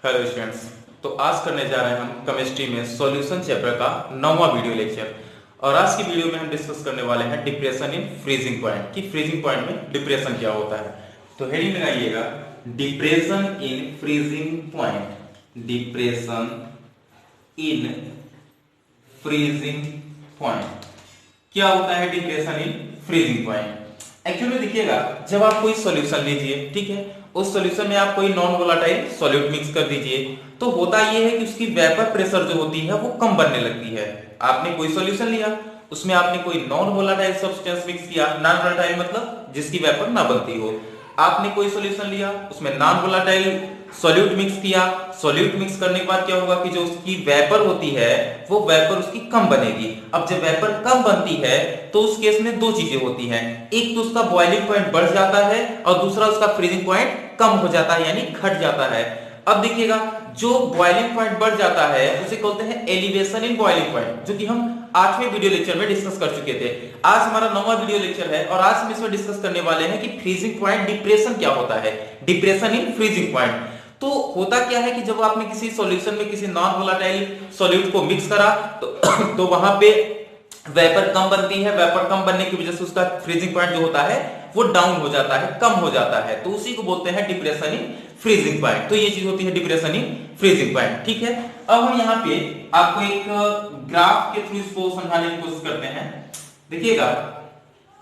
Hello students. तो आज करने जा रहे हैं हम केमिस्ट्री में सॉल्यूशन चैप्टर का 9वां वीडियो लेक्चर। और आज की वीडियो में हम डिस्कस करने वाले हैं डिप्रेशन इन फ्रीजिंग पॉइंट कि फ्रीजिंग पॉइंट में डिप्रेशन क्या होता है। तो हेडिंग लगाइएगा depression in freezing point. Depression in freezing point क्या होता है? Depression in freezing point actually देखिएगा, जब आप कोई सॉल्यूशन लीजिए, ठीक है, उस सॉल्यूशन में आप कोई नॉन वोलेटाइल सॉल्यूट मिक्स कर दीजिए, तो होता यह है कि उसकी वेपर प्रेशर जो होती है वो कम बनने लगती है। आपने कोई सॉल्यूशन लिया, उसमें आपने कोई नॉन वोलेटाइल सब्सटेंस मिक्स किया, नॉन वोलेटाइल मतलब जिसकी वेपर ना बनती हो। आपने कोई सॉल्यूशन लिया, उसमें नॉन वोलेटाइल सॉल्यूट मिक्स किया। सॉल्यूट मिक्स करने के बाद क्या होगा कि जो उसकी वेपर होती है वो वेपर उसकी कम बनेगी। अब जब वेपर कम बनती है तो उस केस में दो चीजें होती हैं, एक तो उसका बॉइलिंग पॉइंट बढ़ जाता है और दूसरा उसका फ्रीजिंग पॉइंट कम हो जाता है, यानी घट जाता है। अब देखिएगा, जो बॉइलिंग पॉइंट बढ़ जाता है उसे कहते हैं एलिवेशन इन बॉइलिंग पॉइंट, जो कि हम 8वें वीडियो लेक्चर में डिस्कस कर चुके थे। आज हमारा 9वां वीडियो लेक्चर है और आज हम इसमें डिस्कस करने वाले हैं कि फ्रीजिंग पॉइंट डिप्रेशन क्या होता है, डिप्रेशन इन फ्रीजिंग पॉइंट। तो होता क्या है कि जब आपने किसी सॉल्यूशन में किसी नॉन वोलेटाइल सॉल्यूट को मिक्स करा तो तो वहां पे वेपर कम बनती है। वेपर कम बनने की वजह से उसका फ्रीजिंग पॉइंट जो होता है वो डाउन हो जाता है, कम हो जाता है, तो उसी को बोलते हैं डिप्रेशन इन फ्रीजिंग पॉइंट। तो ये चीज होती है डिप्रेशन इन फ्रीजिंग पॉइंट, ठीक है। अब हम यहाँ पे आपको एक ग्राफ के थ्रू इसको समझाने की कोशिश करते हैं। देखिएगा,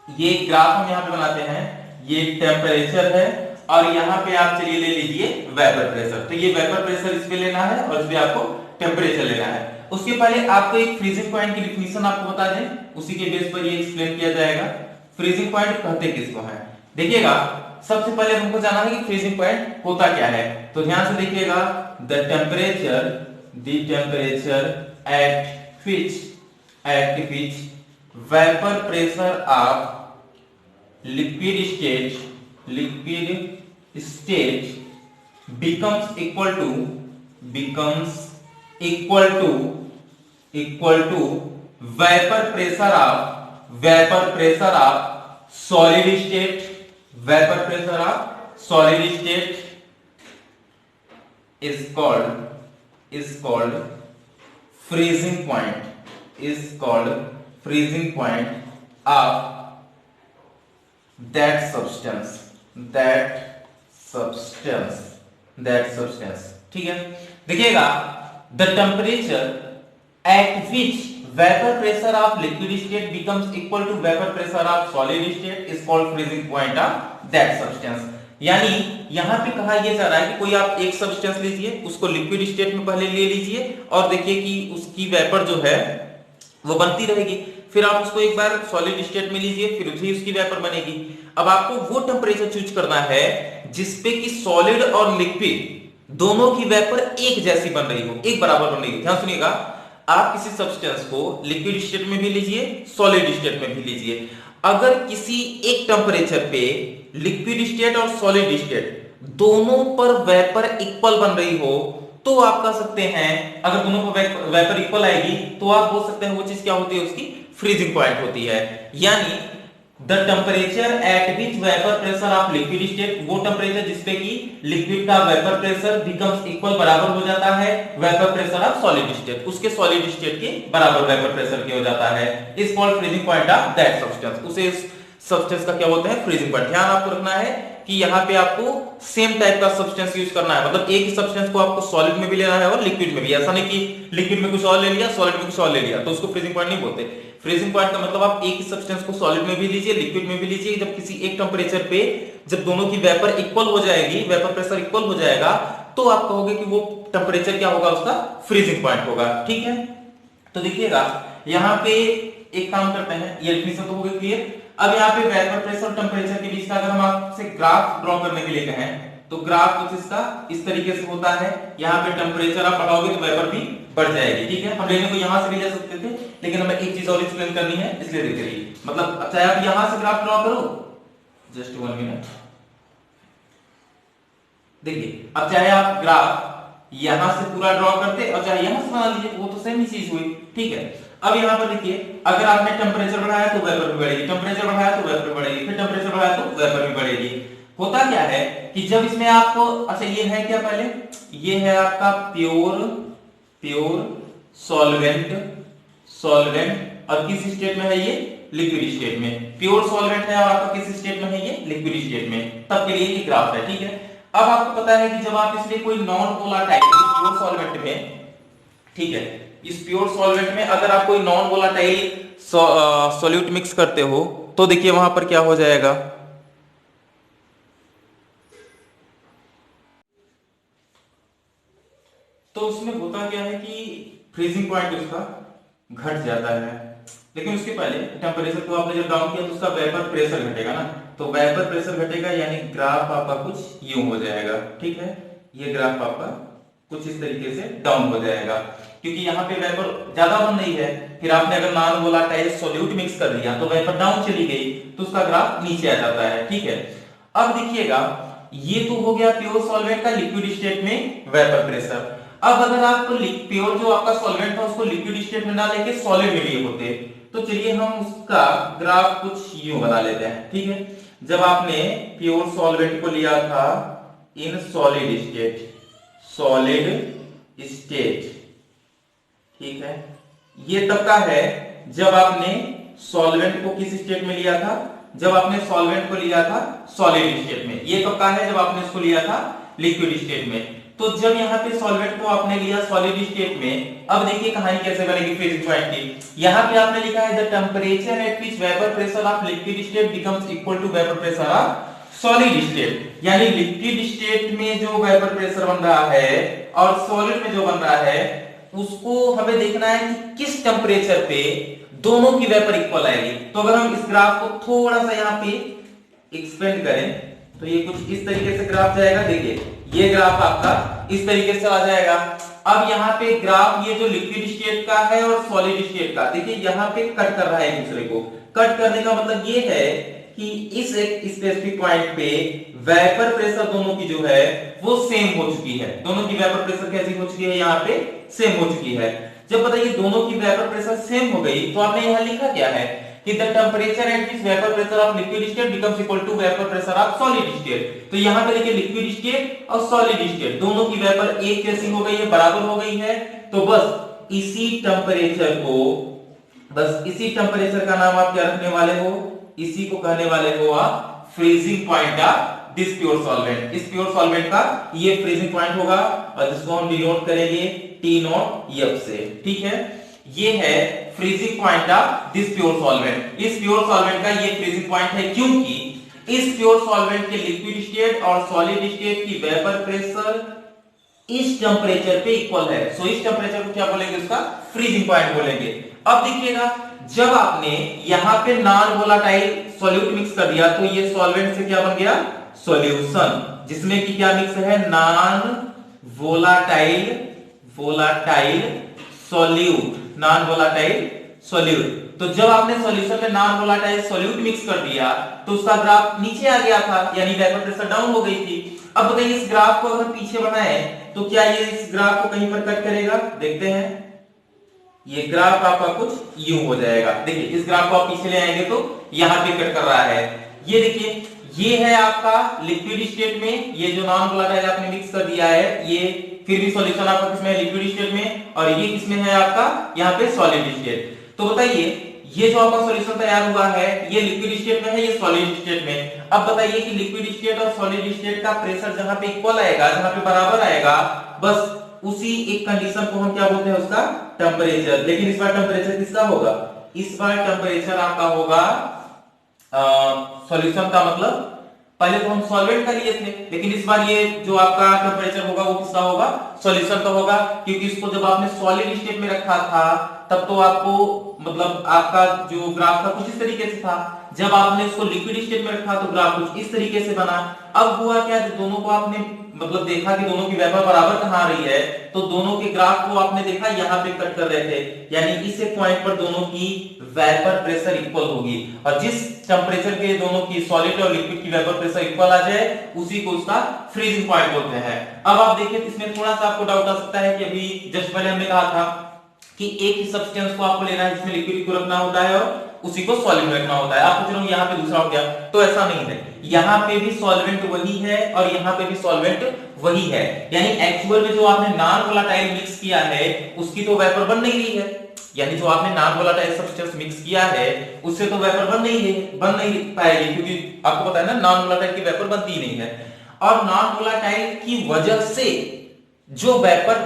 ये ग्राफ हम यहाँ पे बनाते हैं, ये टेम्परेचर है और यहाँ पे आप चलिए ले लीजिए वेपर प्रेशर। तो ये वेपर प्रेशर इस पे लेना है और इस पे आपको टेम्परेचर लेना है। उसके पहले आपको एक फ्रीजिंग पॉइंट की डिफिनीशन आपको बता दें, उसी के बेस पर ये एक्सप्लेन किया जाएगा। फ्रीजिंग पॉइंट कहते किसको है? देखिएगा, सबसे पहले हमको जानना है कि फ्रीजिंग पॉइंट होता क्या है। तो ध्यान से देखिएगा, the temperature at which vapour pressure of liquid state becomes equal to vapor pressure of solid state is called freezing point of that substance, ठीक है। देखिएगा, the temperature at which vapour pressure of liquid state becomes equal to vapour pressure of solid state is called freezing point of that substance. यानी यहां पे कहा यह जा रहा है कि कोई आप एक सब्सटेंस लीजिए, उसको लिक्विड स्टेट में पहले ले लीजिए और देखिए कि उसकी वेपर जो है वो बनती रहेगी। फिर आप उसको एक बार सॉलिड स्टेट में लीजिए, फिर भी उसकी वेपर बनेगी। अब आपको वो टेम्परेचर चूज करना है जिसपे कि सॉलिड और लिक्विड दोनों की वेपर एक जैसी बन रही हो, एक बराबर बन रही हो। ध्यान सुनिएगा, आप किसी सब्सटेंस को लिक्विड स्टेट में भी लीजिए, सॉलिड स्टेट में भी लीजिए, अगर किसी एक टेम्परेचर पे लिक्विड स्टेट और सॉलिड स्टेट दोनों पर वेपर इक्वल बन रही हो तो आप कह सकते हैं, अगर दोनों पर वेपर इक्वल आएगी तो आप बोल सकते हैं वो चीज क्या होती है, उसकी फ्रीजिंग पॉइंट होती है। यानी the temperature at which vapour pressure of liquid state, वो टेम्परेचर जिसपे कि लिक्विड का वेपर प्रेशर बिकम्स इक्वल, बराबर हो जाता है vapour pressure of solid state, उसके सॉलिड स्टेट के बराबर वेपर प्रेशर के हो जाता है, is called freezing point of that substance. उसे सब्सटेंस का क्या बोलते हैं? Freezing point. ध्यान आपको रखना है कि यहाँ पे आपको सेम टाइप का सब्सटेंस यूज करना है, मतलब एक ही सब्सटेंस को आपको सॉलिड में भी लेना है और लिक्विड में भी। ऐसा नहीं कि लिक्विड में कुछ और ले लिया, सॉलिड में कुछ और ले लिया, तो उसको फ्रीजिंग पॉइंट नहीं बोलते। फ्रीजिंग पॉइंट का मतलब आप एक ही सब्सटेंस को सॉलिड में भी लीजिए, लिक्विड में भी लीजिए, जब किसी एक टेम्परेचर पे जब दोनों की वेपर इक्वल हो जाएगी, वेपर प्रेशर इक्वल हो जाएगा, तो आप कहोगे कि वो टेम्परेचर क्या होगा, उसका फ्रीजिंग पॉइंट होगा, ठीक है। तो देखिएगा, यहाँ पे एक काम करते हैं, ये डिफिनीशन तो हो गई क्लियर। अब यहाँ पे वेपर प्रेशर और टेम्परेचर के बीच का अगर हम आपसे ग्राफ ड्रॉ करने के लिए कहें तो ग्राफ कुछ इसका इस तरीके से होता है। यहाँ पे टेम्परेचर आप बढ़ाओगे तो वेपर भी बढ़ जाएगी, ठीक है। हम लेने को यहाँ से भी ले सकते थे, लेकिन हमें एक चीज और एक्सप्लेन करनी है, इसलिए देख रही, मतलब चाहे आप यहाँ से ग्राफ ड्रॉ करो, जस्ट 1 मिनट। देखिए, अब चाहे आप ग्राफ यहां से पूरा ड्रॉ करते और चाहे यहां से बना लीजिए, वो तो सेम ही चीज हुई, ठीक है। अब यहां पर देखिए, अगर आपने टेम्परेचर बढ़ाया तो वेपर भी बढ़ेगी, टेम्परेचर बढ़ाया तो वेपर बढ़ेगी, फिर टेम्परेचर बढ़ाया तो वेपर भी बढ़ेगी। होता क्या है कि जब इसमें आपको, अच्छा ये है क्या, पहले ये है आपका प्योर सॉल्वेंट और किस स्टेट में है ये? लिक्विड स्टेट में। प्योर सॉल्वेंट है और आपका किस स्टेट में है ये? लिक्विड स्टेट में। तब के लिए ये ग्राफ है, ठीक है। अब आपको पता है कि जब आप इसलिए कोई नॉन वोलाटाइल इस प्योर सॉल्वेंट में, ठीक है, इस प्योर सॉल्वेंट में अगर आप कोई नॉन वोलाटाइल सॉल्यूट मिक्स करते हो तो देखिए वहां पर क्या हो जाएगा, तो उसमें होता क्या है कि फ्रीजिंग पॉइंट उसका घट जाता है। लेकिन उसके पहले टेम्परेचर को आपने जब डाउन किया तो उसका वेपर प्रेशर घटेगा ना, तो वेपर प्रेशर घटेगा यानी ग्राफ आपका कुछ यूं हो जाएगा, ठीक है। ये ग्राफ आपका कुछ इस तरीके से डाउन हो जाएगा क्योंकि यहाँ पे वेपर ज्यादा बन रही है। फिर आपने अगर नॉन वोलाटाइल सॉल्यूट मिक्स कर दिया तो वेपर डाउन चली गई तो उसका ग्राफ नीचे आ जाता है, ठीक है। अब देखिएगा ये तो हो गया प्योर सॉल्वेंट का लिक्विड स्टेट में वेपर प्रेशर। अब अगर आप प्योर जो आपका सॉल्वेंट था उसको लिक्विड स्टेट में ना लेके सॉलिड में लिए होते तो चलिए हम उसका ग्राफ कुछ यूं बना लेते हैं, ठीक है। जब आपने प्योर सॉल्वेंट को लिया था इन सॉलिड स्टेट, ठीक है, ये तब का है जब आपने सॉल्वेंट को किस स्टेट में लिया था? जब आपने सॉल्वेंट को लिया था सॉलिड स्टेट में। ये कब का है? जब आपने इसको लिया था लिक्विड स्टेट में। तो जब यहाँ पे सॉल्वेंट को आपने लिया सॉलिड स्टेट में, अब देखिए कहानी कैसे बनेगी फ्रीजिंग पॉइंट की। यहाँ पे आपने लिखा है the temperature at which vapour pressure of liquid state becomes equal to vapour pressure of solid state. यानी लिक्विड स्टेट में जो वेपर प्रेशर बन रहा है और सॉलिड में जो बन रहा है उसको हमें देखना है कि किस टेम्परेचर पे दोनों की वेपर इक्वल आएगी। तो अगर हम इस ग्राफ को थोड़ा सा यहाँ पे एक्सपेंड करें तो ये कुछ इस तरीके से ग्राफ जाएगा। देखिए ये ग्राफ आपका इस तरीके से आ जाएगा। अब यहाँ पे ग्राफ ये जो लिक्विड स्टेट का है और सॉलिड स्टेट का, देखिए यहाँ पे कट कर रहा है एक दूसरे को। कट करने का मतलब ये है कि इस एक स्पेसिफिक पॉइंट पे वेपर प्रेशर दोनों की जो है वो सेम हो चुकी है। दोनों की वेपर प्रेशर कैसी हो चुकी है? यहाँ पे सेम हो चुकी है। जब बताइए दोनों की वेपर प्रेशर सेम हो गई तो आपने यहाँ लिखा क्या है कि the temperature at which vapour pressure of liquid state becomes equal to vapour pressure of solid state. तो यहाँ पे देखिए लिक्विड स्टेट और सॉलिड स्टेट दोनों की वेपर एक जैसी हो गई है, बराबर हो गई है। तो बस इसी टेम्परेचर का नाम आप क्या रखने वाले हो? इसी को कहने वाले हो आप freezing point of this pure solvent. इस प्योर सॉल्वेंट का ये फ्रीजिंग पॉइंट होगा और जिसको हम डिनोट करेंगे T नॉट F से, ठीक है। ये है freezing point of this pure solvent. इस प्योर सॉल्वेंट का ये फ्रीजिंग पॉइंट है क्योंकि इस प्योर सॉल्वेंट के लिक्विड स्टेट और सॉलिड स्टेट की वेपर प्रेशर इस टेम्परेचर पे इक्वल है। सो इस टेम्परेचर को क्या बोलेंगे? उसका फ्रीजिंग पॉइंट बोलेंगे। अब देखिएगा जब आपने यहाँ पे नॉन वोलाटाइल सॉल्यूट मिक्स कर दिया तो ये सॉल्वेंट से क्या बन गया? सॉल्यूशन, जिसमें कि क्या मिक्स है? Non volatile solute. तो जब आपने सॉल्यूशन में नॉन वोलाटाइल सॉल्यूट मिक्स कर दिया तो उसका ग्राफ नीचे आ गया था, यानी वेपर प्रेशर डाउन हो गई थी। अब बताइए इस ग्राफ को अगर पीछे बढ़ाएं तो क्या ये इस ग्राफ को कहीं पर कट करेगा? देखते हैं। ये ग्राफ आपका कुछ यूं हो जाएगा। देखिए इस ग्राफ को आप पीछे ले आएंगे तो यहां पे कट कर रहा है। ये देखिए ये है आपका लिक्विड स्टेट में, ये जो नॉन वोलाटाइल आपने मिक्स कर दिया है, ये फिर भी सॉल्यूशन आपका किसमें है? लिक्विड स्टेट में। और ये किसमें है आपका? यहाँ पे सॉलिड स्टेट। तो बताइए ये जो आपका सॉल्यूशन तैयार हुआ है ये लिक्विड स्टेट में है, ये सॉलिड स्टेट में। अब बताइए कि लिक्विड स्टेट और सॉलिड स्टेट का प्रेशर जहां पे इक्वल आएगा, जहां पे बराबर आएगा, बस उसी एक कंडीशन को हम क्या बोलते हैं? उसका टेम्परेचर। लेकिन इस बार टेम्परेचर किसका होगा? इस बार टेम्परेचर आपका होगा सॉल्यूशन का, मतलब पहले तो हम सॉल्वेंट का लिए थे लेकिन इस बार ये जो आपका टेम्परेचर होगा वो किसका होगा? सॉल्यूशन का होगा। क्योंकि इसको जब आपने सॉलिड स्टेट में रखा था तब तो आपको मतलब आपका जो ग्राफ था कुछ इस तरीके से था। जब आपने इसको लिक्विड स्टेट में रखा तो ग्राफ कुछ इस तरीके से बना। अब हुआ क्या? जब दोनों को आपने मतलब देखा कि दोनों की वेपर बराबर कहां आ रही है तो दोनों के ग्राफ को आपने देखा यहाँ पे कट कर रहे थे, यानी इस एक पॉइंट पर दोनों की वेपर प्रेशर इक्वल होगी। और जिस टेम्परेचर पे दोनों की सॉलिड और लिक्विड की वेपर प्रेशर इक्वल आ जाए उसी को उसका फ्रीजिंग पॉइंट बोलते हैं। अब आप देखिए इसमें थोड़ा सा आपको डाउट आ सकता है कि अभी जस्ट पहले हमने कहा था कि एक ही सब्सटेंस को आपको लेना है जिसमें लिक्विड को रखना होता है और उसी को सॉलिड में रखना होता है। आप पूछ रहे हो यहाँ पे दूसरा हो गया, तो ऐसा नहीं है, यहाँ पे भी सॉल्वेंट वही है और यहाँ पे भी सॉल्वेंट वही है। यानी एक्चुअल में जो आपने नॉन वोलेटाइल मिक्स किया है उसकी तो वेपर बन नहीं रही है, यानी जो आपने नॉन वोलेटाइल सब्सटेंस मिक्स किया है उससे तो वेपर बन नहीं पाएगी, क्योंकि आपको पता है ना नॉन वोलेटाइल की वेपर बनती ही नहीं है। और नॉन वोलेटाइल की वजह से जो वेपर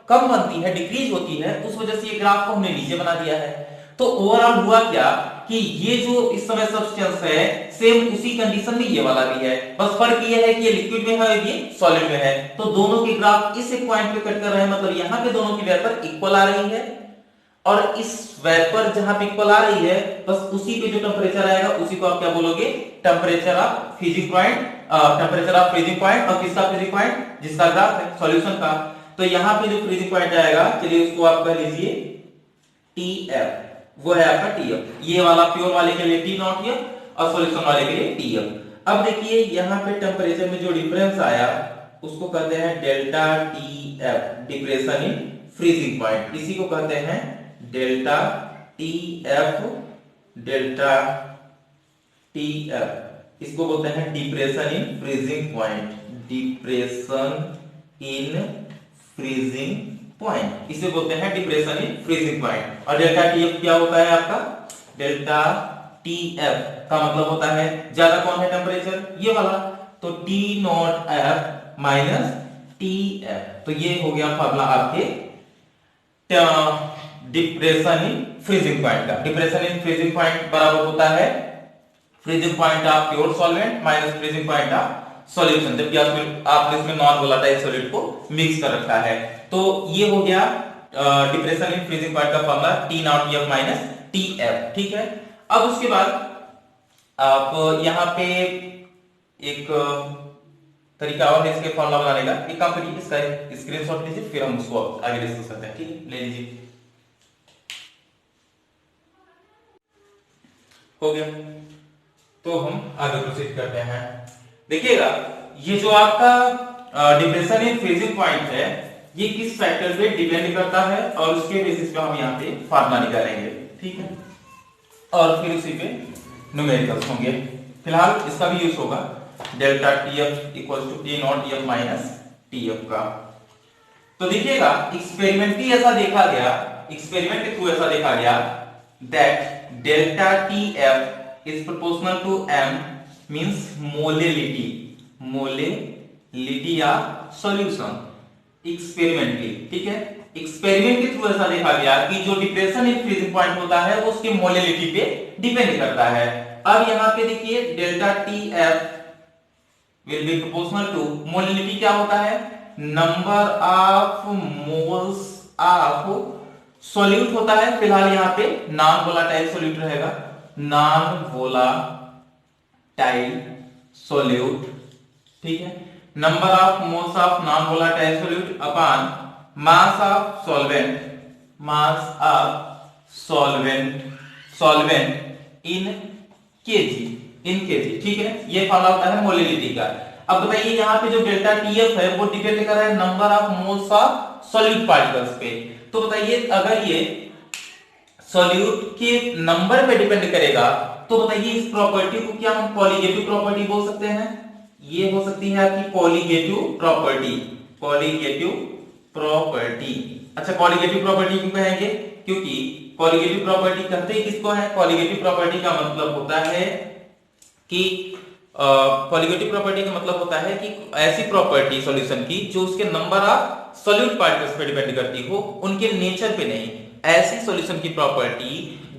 कम बनती है, डिक्रीज होती है, उस वजह से ये ग्राफ को हमने नीचे बना दिया है। तो ओवरऑल हुआ क्या कि ये जो इस समय सब्सटेंस है सेम उसी कंडीशन में ये वाला भी है, बस फर्क ये है कि ये लिक्विड में है और ये सॉलिड में है। तो दोनों के ग्राफ इस एक पॉइंट पे कट कर रहे हैं, मतलब यहाँ पे दोनों की वेपर इक्वल आ रही है और इस वेपर जहां पे इक्वल आ रही है बस उसी पे जो टेम्परेचर आएगा उसी को आप क्या बोलोगे, temperature of freezing point. Temperature of freezing point और किसका फ्रीजिंग पॉइंट, जिसका ग्राफ है सॉल्यूशन का। तो यहाँ पे जो फ्रीजिंग पॉइंट आएगा, चलिए उसको आप कह लीजिए TF, वो है आपका TF। ये वाला प्योर वाले के लिए T नॉट और सॉल्यूशन वाले के लिए TF। अब देखिए यहाँ पे टेम्परेचर में जो डिफरेंस आया उसको कहते हैं delta TF, depression in freezing point. इसी को कहते हैं डेल्टा TF, डेल्टा TF, इसको बोलते हैं depression in freezing point, depression in freezing point, इसे बोलते हैं डिप्रेशन इन फ्रीजिंग पॉइंट। और डेल्टा TF क्या होता है आपका, डेल्टा TF का मतलब होता है ज्यादा कौन है टेम्परेचर, ये वाला, तो T naught F minus TF। तो ये हो गया फॉर्मूला आपके डिप्रेशन इन फ्रीजिंग पॉइंट का। डिप्रेशन इन फ्रीजिंग पॉइंट बराबर होता है freezing point of pure solvent minus freezing point of solution, जबकि आपने इसमें नॉन वोलेटाइल सॉलिड को मिक्स कर रखा है। तो ये हो गया डिप्रेशन इन फ्रीजिंग पॉइंट का formula T naught F minus TF, ठीक है। अब उसके बाद आप यहाँ पे एक तरीका और है इसके फॉर्मूला बनाने का, एक काम करिए इसका स्क्रीनशॉट लीजिए, फिर हम उसको आगे डिस्कस करते हैं, ठीक है, ले लीजिए। हो गया, तो हम आगे प्रोसीड करते हैं। देखिएगा ये जो आपका डिप्रेशन इन फ्रीजिंग पॉइंट है ये किस फैक्टर पे डिपेंड करता है और उसके बेसिस पे हम यहाँ पे फार्मूला निकालेंगे, ठीक है, और फिर उसी पे न्यूमेरिकल्स होंगे। फिलहाल इसका भी यूज होगा delta TF equal to T naught F minus TF का। तो देखिएगा एक्सपेरिमेंट के थ्रू ऐसा देखा गया that delta TF is proportional to M means molality या सॉल्यूशन एक्सपेरिमेंटली, ठीक है। एक्सपेरिमेंट के थ्रू ऐसा देखा गया कि जो डिप्रेशन इन फ्रीजिंग पॉइंट होता है वो उसके मोलेलिटी पे डिपेंड करता है। अब यहाँ पे देखिए delta TF will be proportional to, molality क्या होता है, number of moles of solute होता है। फिलहाल यहाँ पे नॉन वोलेटाइल सॉल्यूट रहेगा, नॉन वोलेटाइल सॉल्यूट, ठीक है। Number of moles of non volatile solute upon mass of solvent in KG, ठीक है। ये फॉर्मूला होता है मोलेलिटी का। अब बताइए यहाँ पे जो डेल्टा TF है वो डिपेंड कर रहा है number of moles of solute particles पे। तो बताइए अगर ये सॉल्यूट के नंबर पे डिपेंड करेगा तो बताइए इस प्रॉपर्टी को क्या हम कॉलीगेटिव प्रॉपर्टी बोल सकते हैं। ये हो सकती है आपकी कॉलीगेटिव प्रॉपर्टी। अच्छा, कॉलीगेटिव प्रॉपर्टी क्यों कहेंगे, क्योंकि कॉलीगेटिव प्रॉपर्टी कहते हैं किसको है, कॉलीगेटिव प्रॉपर्टी का मतलब होता है कि कॉलीगेटिव प्रॉपर्टी का मतलब होता है कि ऐसी प्रॉपर्टी सॉल्यूशन की जो उसके नंबर ऑफ सॉल्यूट पार्टिकल्स पे डिपेंड करती हो, उनके नेचर पे नहीं। ऐसी सॉल्यूशन की प्रॉपर्टी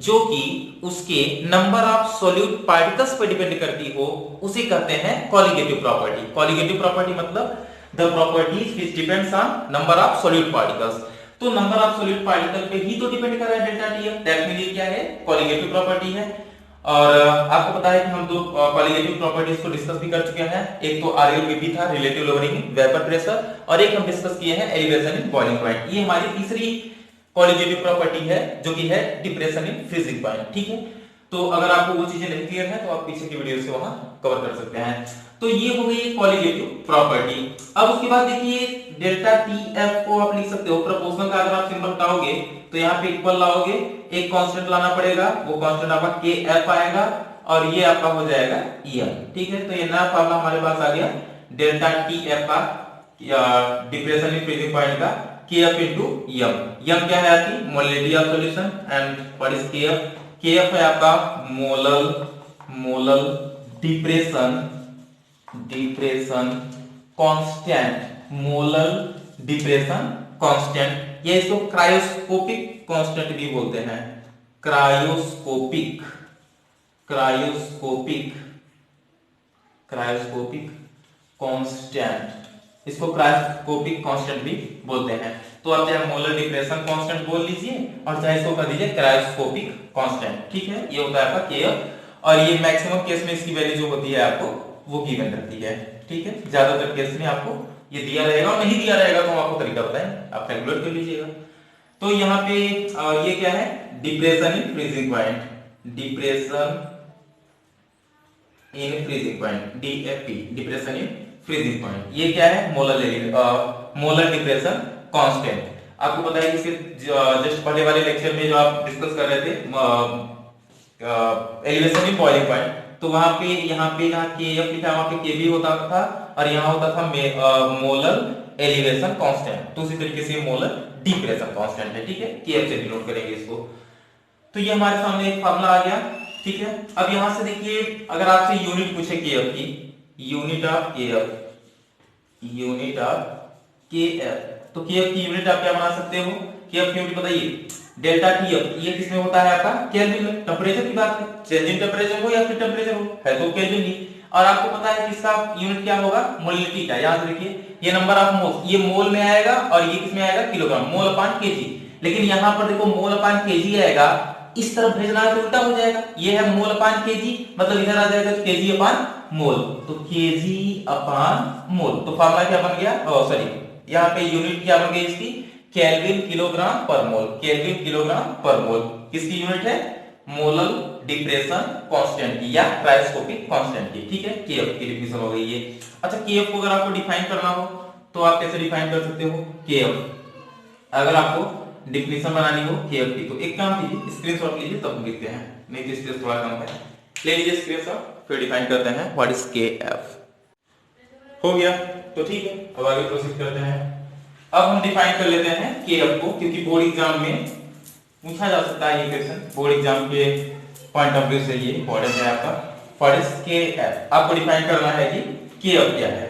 जो कि उसके नंबर ऑफ सॉल्यूट पार्टिकल्स पे डिपेंड करती हो उसे कहते हैं कॉलीगेटिव प्रॉपर्टी। कॉलीगेटिव प्रॉपर्टी मतलब the properties which depends on number of solute particles. तो नंबर ऑफ सॉल्यूट पार्टिकल पे ही तो डिपेंड कर रहा है डेल्टा TF, दैट मींस ये क्या है, कॉलीगेटिव प्रॉपर्टी है। और आपको पता है कि हम दो कॉलीगेटिव प्रॉपर्टीज को डिस्कस भी कर चुके हैं, एक तो RLVP था, relative lowering in vapour pressure, और एक हम डिस्कस किए हैं एलिवेशन इन बॉइलिंग पॉइंट। ये हमारी तीसरी कॉलीगेटिव प्रॉपर्टी है जो कि है डिप्रेशन इन फ्रीजिंग पॉइंट, ठीक है। तो अगर आपको वो चीजें नहीं क्लियर है तो आप पीछे की वीडियो से वहां कवर कर सकते हैं। तो ये हो गई कॉलिगेटिव प्रॉपर्टी। अब उसके बाद देखिए डेल्टा टी एफ को आप लिख सकते हो प्रोपोर्शनल का अगर आप सिंबल हटाओगे तो यहाँ पे इक्वल लाओगे, एक कांस्टेंट लाना पड़ेगा, वो कांस्टेंट आपका के एफ आएगा और ये आपका हो जाएगा एम। ठीक है, तो ये नया फार्मूला हमारे पास आ गया डेल्टा टी एफ का डिप्रेशन इन फ्रीजिंग पॉइंट का के एफ इनटू एम। एम क्या है आपकी molarity of solution and what is के एफ? के एफ है आपका molal depression constant, molal depression constant, या इसको क्रायोस्कोपिक कांस्टेंट भी बोलते हैं। क्रायोस्कोपिक कांस्टेंट, इसको क्रायोस्कोपिक कांस्टेंट भी बोलते हैं। तो आप चाहे मोलर डिप्रेशन कांस्टेंट बोल लीजिए और चाहे इसको कर दीजिए क्रायोस्कोपिक कांस्टेंट। ठीक है, ये होता है आपका के एफ और ये मैक्सिमम केस में इसकी वैल्यू जो होती है आपको वो गिवन रहती है। ठीक है, ज्यादातर केस में आपको ये दिया रहेगा और नहीं दिया रहेगा तो हम आपको तरीका बताएं, आप कैलकुलेट कर लीजिएगा। तो यहाँ पे ये क्या है depression in freezing point, depression in freezing point DFP, depression in freezing point. ये क्या है मोलर डिप्रेशन कांस्टेंट। आपको पता है कि जस्ट पहले वाले लेक्चर में जो आप डिस्कस कर रहे थे एलिवेशन इन बॉइलिंग पॉइंट, तो वहां पे यहाँ पे जहाँ के एफ लिखा वहां पे के भी होता था और यहाँ होता था मोलर एलिवेशन कांस्टेंट। तो उसी तरीके से मोलर डिप्रेशन कांस्टेंट है। ठीक है, के एफ से डिनोट करेंगे इसको। तो ये हमारे सामने एक फार्मूला आ गया। ठीक है, अब यहां से देखिए अगर आपसे यूनिट पूछे के एफ की, यूनिट ऑफ के एफ, तो के एफ की यूनिट आप क्या बना सकते हो? के एफ की यूनिट बताइए डेल्टा टी एफ। ये किसमें होता है आपका केल्विन में, टेंपरेचर की बात है, चेंज इन टेंपरेचर हो या फिर टेंपरेचर हो, है तो केल्विन ही। और आपको पता है कि इसका यूनिट क्या होगा मोलिटी का। याद रखिए ये नंबर ऑफ मोल्स, ये मोल में आएगा और ये किसमें आएगा किलोग्राम, मोल अपान केजी। लेकिन यहां पर देखो मोल अपान केजी आएगा, इस तरफ भेजना है तो उल्टा हो जाएगा। ये है मोल अपान केजी, मतलब इधर आ जाएगा केजी अपान मोल, तो केजी अपान मोल। तो फार्मूला क्या बन गया, सॉरी यहाँ पे यूनिट क्या बन गई इसकी केल्विन किलोग्राम पर मोल, केल्विन किलोग्राम पर मोल। किसकी यूनिट है मोलल डिप्रेशन कांस्टेंट की या क्रायोस्कोपिक कांस्टेंट की। ठीक है, केएफ की डिफिनेशन हो गई ये। अच्छा केएफ को अगर आपको डिफाइन करना हो तो आप कैसे डिफाइन कर सकते हो केएफ? अगर आपको डिफिनेशन बनानी हो केएफ की तो एक काम कीजिए स्क्रीनशॉट लीजिए तब लिखते हैं, नहीं तो स्पेस थोड़ा कम है, ले लीजिए स्क्रीनशॉट फिर डिफाइन करते हैं व्हाट इज केएफ। हो गया तो ठीक है, अब आगे प्रोसीड करते हैं। अब हम डिफाइन कर लेते हैं केएफ को, क्योंकि बोर्ड एग्जाम में पूछा जा सकता है ये क्वेश्चन, बोर्ड एग्जाम के पॉइंट ऑफ व्यू से ये इंपॉर्टेंट है आपका। व्हाट इज केएफ, आपको डिफाइन करना है कि केएफ क्या है।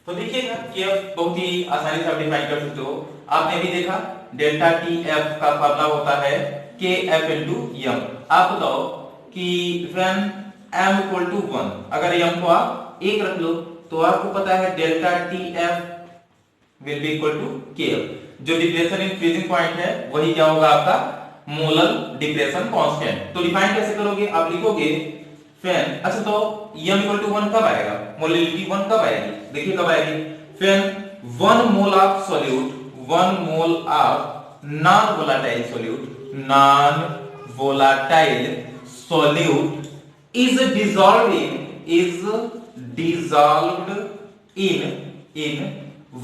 तो देखिएगा केएफ बहुत ही आसानी से आप डिफाइन कर सकते हो। आपने भी देखा डेल्टा टी एफ का फार्मूला होता है के एफ इनटू एम। आप बताओ कि व्हेन m इक्वल टू 1, अगर m को आप 1 रख लो तो आपको पता है delta T F will be equal to KF. जो डिप्रेशन इन फ्रीजिंग पॉइंट है वही क्या होगा आपका मोलर डिप्रेशन कांस्टेंट। तो डिफाइन कैसे करोगे, आप लिखोगे फैन, अच्छा तो m इक्वल टू 1 कब आएगा, मोलिलिटी 1 कब आएगी, देखिए कब आएगी, fan 1 mole of solute, 1 mole of non volatile solute, non volatile solute is dissolved in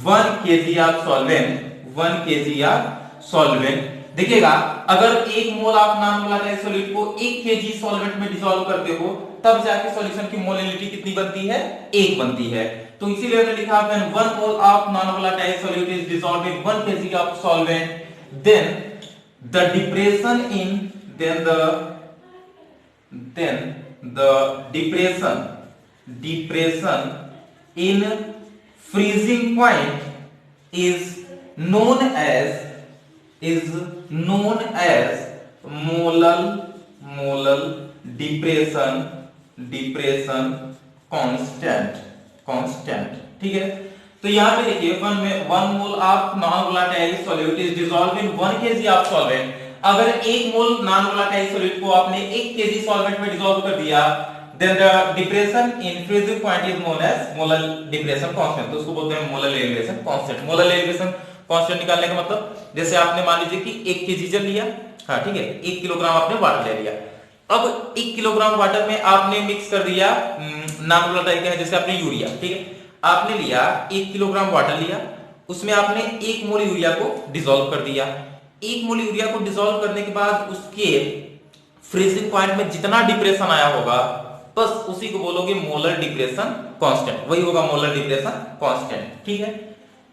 1 kg of solvent, 1 kg of solvent। देखिएगा अगर 1 mole of non volatile solute को 1 kg सॉल्वेंट में डिसॉल्व करते हो तब जाके सॉल्यूशन की मोलिलिटी कितनी बनती है, 1 बनती है। तो इसीलिए हमने लिखा when 1 mole of non volatile solute is dissolved in 1 kg of solvent, then the depression in freezing point is known as molar depression constant। ठीक है, तो यहाँ पे देखिए 1 mole of non volatile solute is dissolved in 1 kg of solvent. अगर 1 मोल non volatile solute को आपने 1 kg solvent में डिसॉल्व कर दिया, then the depression in freezing point is known as molar depression constant। तो उसको बोलते हैं molar elevation constant। molar elevation constant निकालने का मतलब जैसे आपने मान लीजिए कि 1 kg जल लिया, हाँ ठीक है, 1 किलोग्राम आपने वाटर ले लिया, अब 1 किलोग्राम वाटर में आपने मिक्स कर दिया नॉन वोलेटाइल है जैसे आपने यूरिया, ठीक है, आपने लिया 1 किलोग्राम वाटर लिया, उसमें आपने 1 मोल यूरिया को डिसॉल्व कर दिया। 1 मोल यूरिया को डिसॉल्व करने के बाद उसके फ्रीजिंग पॉइंट में जितना डिप्रेशन आया होगा बस उसी को बोलोगे मोलर डिप्रेशन कांस्टेंट, वही होगा मोलर डिप्रेशन कांस्टेंट, ठीक है।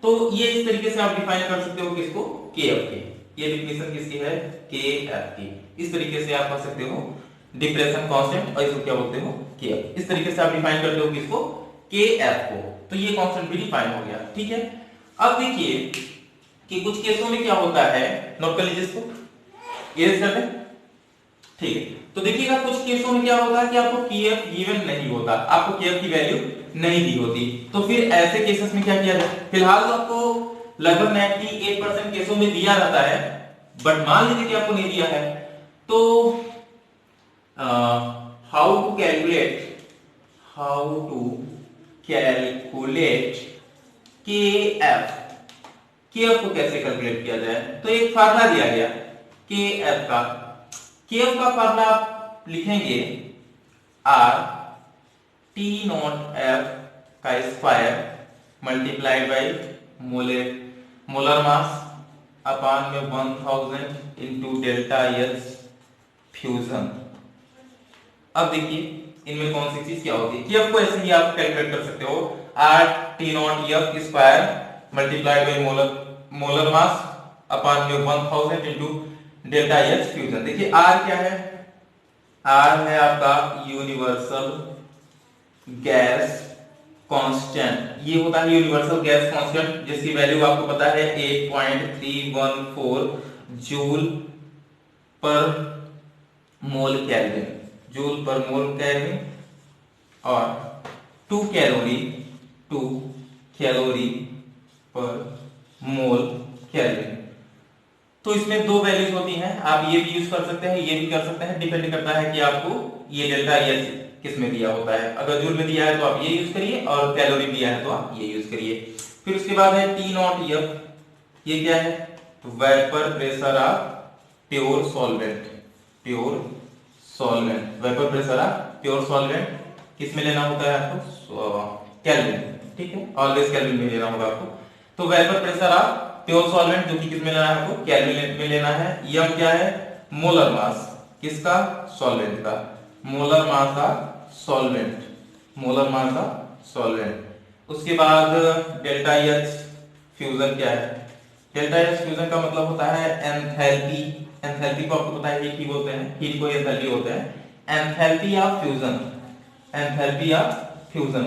तो ये इस तरीके से आप डिफाइन कर सकते हो किसको, केएफ के, ये डिफिनेशन किसकी है, केएफ की। इस तरीके से आप कह सकते हो डिप्रेशन कांस्टेंट और इसको क्या बोलते हो, केएफ। इस तरीके से आप डिफाइन करते हो किसको, केएफ को। तो ये कांस्टेंट भी डिफाइन हो गया, ठीक है। अब देखिए कि कुछ केसों में क्या होता है, नोट कर लीजिए इसको, ये करते हैं, ठीक है। तो देखिएगा कुछ केसों में क्या होता है कि आपको केएफ गिवन नहीं होता, आपको केएफ की वैल्यू नहीं दी होती, तो फिर ऐसे केसेस में क्या किया जाए, फिलहाल तो आपको लगभग 98% केसों में दिया रहता है, बट मान लीजिए कि आपको नहीं दिया है, तो how to calculate KF, KF को कैसे कैलकुलेट किया जाए, तो एक फार्मूला दिया गया केएफ का। केएफ का फार्मूला आप लिखेंगे आर टी नॉट एफ का square multiplied by molar mass upon में 1000 इंटू डेल्टा एच फ्यूजन। अब देखिए इनमें कौन सी चीज क्या होती है, केएफ को ऐसे ही आप कैलकुलेट कर सकते हो, R T naught F square multiplied by molar mass upon में 1000 इंटू डेल्टा एच फ्यूजन। देखिए आर क्या है, आर है आपका यूनिवर्सल गैस कांस्टेंट, ये होता है यूनिवर्सल गैस कांस्टेंट जिसकी वैल्यू आपको पता है 8.314 जूल पर मोल केल्विन, जूल पर मोल केल्विन, और 2 कैलोरी पर मोल केल्विन। तो इसमें 2 वैल्यूज होती हैं, आप ये भी यूज कर सकते हैं, ये भी कर सकते हैं, डिपेंड करता है कि आपको ये डेल्टा एच किस में दिया होता है। अगर जूल में दिया है तो आप ये यूज करिए, और कैलोरी दिया है तो आप ये यूज करिए। फिर उसके बाद है टी नॉट एफ, ये क्या है, vapour pressure of pure solvent, vapour pressure of pure solvent किस में लेना होता है आपको, केल्विन, ठीक है, ऑलवेज केल्विन में लेना होगा आपको। तो vapour pressure of pure solvent जो कि किस में लेना है आपको, केल्विन में लेना है। यह क्या है, मोलर मास किसका, सॉल्वेंट का, मोलर मास का सॉल्वेंट। उसके बाद डेल्टा एच फ्यूजन क्या है, डेल्टा एच फ्यूजन का मतलब होता है एंथैल्पी, एंथैल्पी को आपको पता है हीट की बोलते हैं, हीट को एंथैल्पी होता है। Enthalpy of fusion, enthalpy of fusion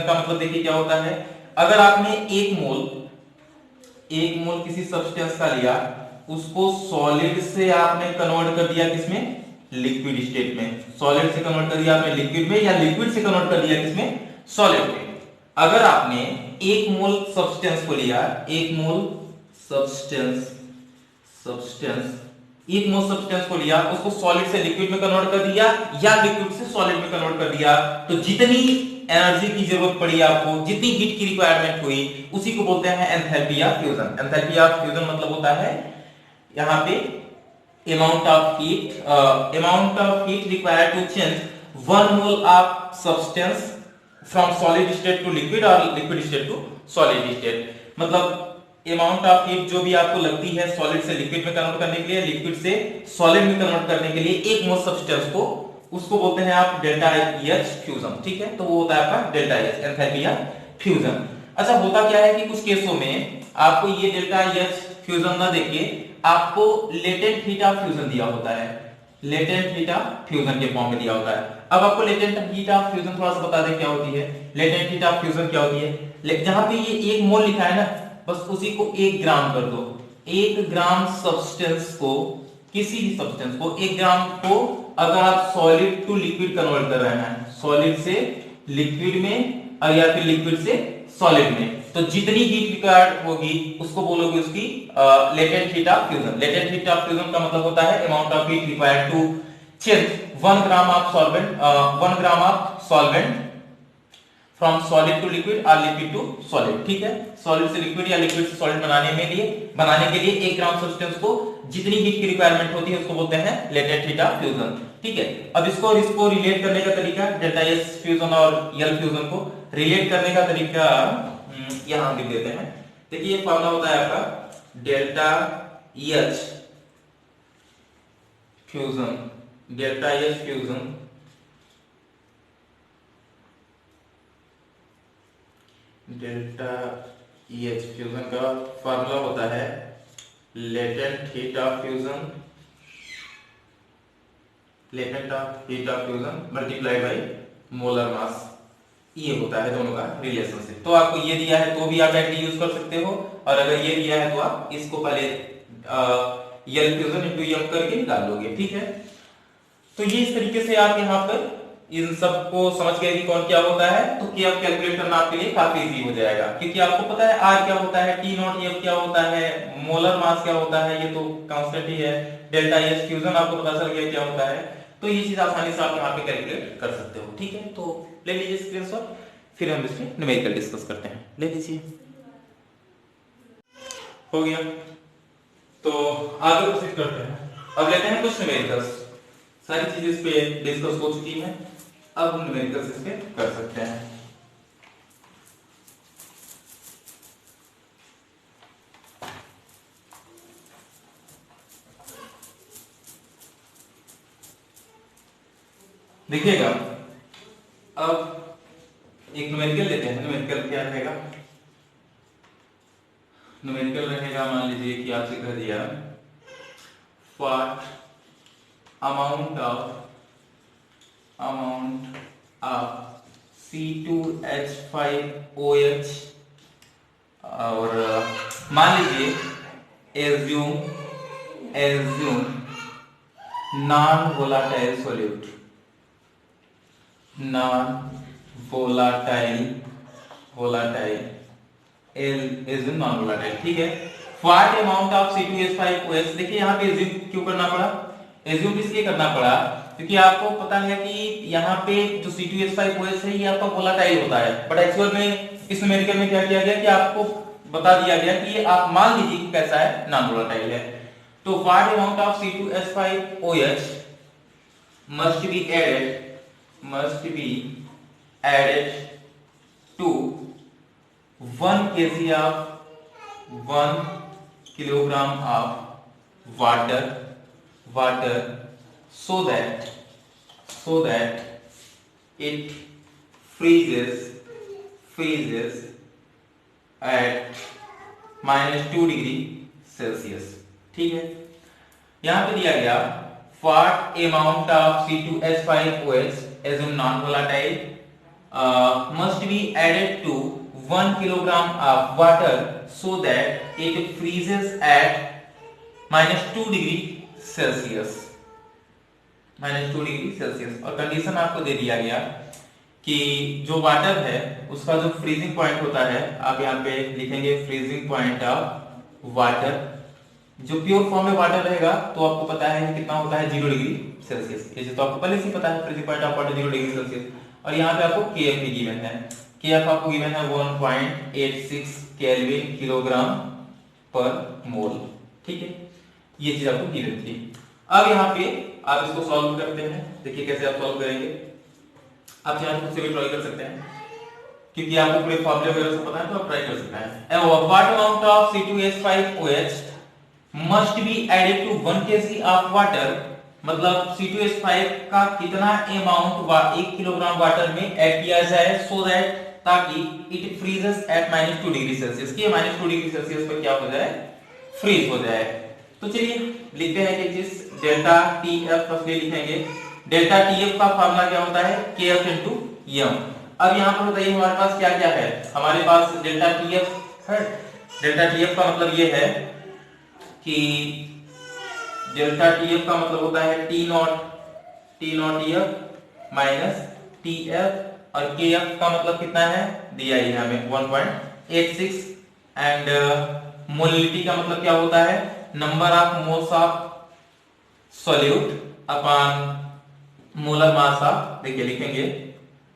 का मतलब देखिए क्या होता है, अगर आपने एक मोल किसी सब्सटेंस का लिया, उसको सॉलिड से आपने कन्वर्ट कर दिया किसमें, लिक्विड स्टेट में, सॉलिड से कन्वर्ट कर दिया आपने लिक्विड में, या लिक्विड से कन्वर्ट कर दिया किसमें, सॉलिड में। अगर आपने 1 मोल सब्सटेंस को लिया, 1 मोल सब्सटेंस को लिया, उसको सॉलिड से लिक्विड में कन्वर्ट कर दिया, या लिक्विड से सॉलिड में कन्वर्ट कर दिया, तो जितनी एनर्जी की जरूरत पड़ी आपको, जितनी हीट की रिक्वायरमेंट हुई, उसी को बोलते हैं enthalpy of fusion. Enthalpy of fusion मतलब होता है यहां पे amount of heat required to change 1 mole of substance from solid state to liquid or liquid state to solid state। मतलब अमाउंट ऑफ हीट जो भी आपको लगती है सॉलिड से लिक्विड में कन्वर्ट करने के लिए, लिक्विड से सॉलिड में कन्वर्ट करने के लिए 1 मोल सब्सटेंस को, उसको बोलते हैं आप डेल्टा एच फ्यूजन, ठीक है। तो वो होता है आपका delta H, enthalpy of fusion. अच्छा होता क्या है कि कुछ केसों में आपको ये डेल्टा एच फ्यूजन ना देके आपको लेटेंट हीट ऑफ फ्यूजन दिया होता है, लेटेंट हीट ऑफ फ्यूजन के फॉर्म में दिया होता है। अब आपको लेटेंट हीट ऑफ फ्यूजन थोड़ा सा बता दें क्या होती है। लेटेंट हीट ऑफ फ्यूजन क्या होती है, जहां पे ये 1 मोल लिखा है ना, बस उसी को 1 ग्राम कर दो। 1 ग्राम सब्सटेंस को, किसी भी सब्सटेंस को 1 ग्राम को अगर आप सॉलिड टू लिक्विड कन्वर्ट कर रहे हैं, सॉलिड से लिक्विड में और या फिर लिक्विड से सॉलिड में, तो जितनी हीट रिक्वायर्ड होगी उसको बोलोगे उसकी latent heat of fusion. Latent heat of fusion का मतलब होता है amount of heat required to change 1 gram of solvent from solid to liquid और लिक्विड टू सॉलिड, ठीक है। सॉलिड से लिक्विड या लिक्विड से सॉलिड बनाने के लिए 1 ग्राम सब्सटेंस को जितनी हीट की रिक्वायरमेंट होती है उसको बोलते हैं लेटेंट हीट ऑफ फ्यूजन। ठीक है। अब इसको और इसको रिलेट करने का तरीका, डेल्टा एस फ्यूजन और यल फ्यूजन को रिलेट करने का तरीका यहां हम लिख देते हैं। देखिए ये फॉर्मूला होता है आपका delta H fusion, delta H fusion delta H fusion का फॉर्मूला होता है latent heat of fusion, latent heat of fusion multiplied by molar mass. ये होता है दोनों का रिलेशनशिप। तो आपको ये दिया है तो भी आप डायरेक्टली यूज कर सकते हो, और अगर ये दिया है तो आप इसको पहले यल फ्यूजन इनटू एम करके निकाल लोगे, ठीक है। तो ये इस तरीके से आप यहाँ पर इन सबको समझ गए कि कौन क्या होता है, तो क्या आप कैलकुलेट करना आपके लिए काफी इजी हो जाएगा, क्योंकि आपको पता है आर क्या होता है, टी नॉट एफ क्या होता है, मोलर मास क्या होता है, ये तो कांस्टेंट ही है, डेल्टा एस फ्यूजन आपको पता चल गया क्या होता है। तो ये चीज आसानी से आप यहाँ पे कैलकुलेट कर सकते हो, ठीक है। तो ले लीजिए स्क्रीनशॉट, फिर हम इसमें न्यूमेरिकल डिस्कस करते हैं। ले लीजिए, हो गया। तो आगे प्रोसीड करते हैं। अब लेते हैं कुछ न्यूमेरिकल्स। सारी चीजें इस पे डिस्कस हो चुकी हैं, अब हम न्यूमेरिकल्स इस पे कर सकते हैं। देखिएगा, अब एक न्यूमेरिकल लेते हैं। न्यूमेरिकल क्या रहेगा? न्यूमेरिकल रहेगा, मान लीजिए कि आपसे कह दिया व्हाट अमाउंट ऑफ C2H5OH, और मान लीजिए assume non volatile solute, assume non volatile, ठीक है। व्हाट अमाउंट ऑफ C2H5OH, देखिए यहाँ पे एज्यूम क्यों करना पड़ा? एज्यूम इसलिए करना पड़ा क्योंकि आपको पता है कि यहाँ पे जो C2H5OH है ये आपका वोलाटाइल होता है, बट एक्चुअल में इस न्यूमेरिकल में क्या किया गया कि आपको बता दिया गया कि ये आप मान लीजिए कि कैसा है, नॉन वोलाटाइल है। तो what amount of C2H5OH must be added to 1 kg of 1 kilogram of water so that it freezes at -2°C, ठीक है। यहां पे दिया गया what amount of C2H5OH as a non-volatile must be added to 1 kilogram of water so that it freezes at -2°C, -2°C। और condition आपको दे दिया गया कि जो वाटर है उसका जो फ्रीजिंग पॉइंट होता है, आप यहाँ पे लिखेंगे फ्रीजिंग पॉइंट ऑफ वाटर। जो प्योर फॉर्म में वाटर रहेगा तो आपको पता है कितना होता है, 0°C। ये तो आपको पहले से पता है, freezing point of water 0°C। और यहाँ पे आपको Kf भी गिवन है, Kf आपको गिवन है 1.86 केल्विन किलोग्राम पर मोल, ठीक है। ये चीज आपको गिवन थी। अब यहाँ पे आप इसको सॉल्व करते हैं। देखिए कैसे आप सॉल्व करेंगे। आप चाहे खुद से भी ट्राई कर सकते हैं, क्योंकि आपको पूरे फॉर्मूले वगैरह सब पता है, तो आप ट्राई कर सकते हैं। What amount of C2H5OH must be added to 1 kg of water, मतलब C2H5 का कितना अमाउंट 1 किलोग्राम वाटर में ऐड किया जाए, सो दैट ताकि इट फ्रीजेस एट -2°C, कि -2°C पर क्या हो जाए, फ्रीज हो जाए। तो चलिए लिखते हैं कि जिस डेल्टा TF फर्स्ट लिखेंगे। डेल्टा TF का फार्मूला क्या होता है, Kf into m। अब यहाँ पर बताइए हमारे पास क्या क्या है। हमारे पास डेल्टा TF है। डेल्टा TF का मतलब ये है कि डेल्टा TF का मतलब होता है T naught F minus TF, और Kf का मतलब कितना है, दिया ही है हमें 1.86, एंड मोलिलिटी का मतलब क्या होता है, number of moles of solute upon molar mass of, देखिए लिखेंगे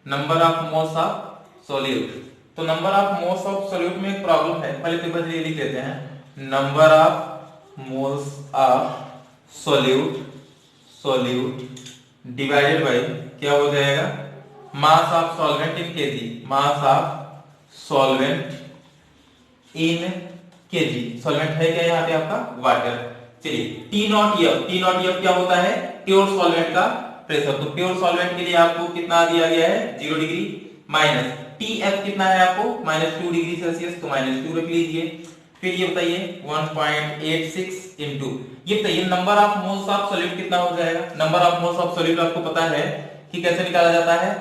number of moles of solute. तो number of moles of solute में एक प्रॉब्लम है, पहले पेपर ये लिख लेते हैं, number of moles of solute divided by क्या हो जाएगा, मास of solvent in KG, mass of solvent in KG. Solvent है क्या यहाँ पे आपका, वाटर। चलिए T naught F, T naught F क्या होता है, प्योर सॉल्वेंट का प्रेशर। तो प्योर सॉल्वेंट के लिए आपको कितना दिया गया है, 0 डिग्री, माइनस टी एफ कितना है आपको, -2 डिग्री सेल्सियस, तो -2 रख लीजिए। फिर ये बताइए 1.86 इंटू, ये बताइए number of moles of solute कितना हो जाएगा। Number of moles of solute आपको पता है कि कैसे निकाला जाता है,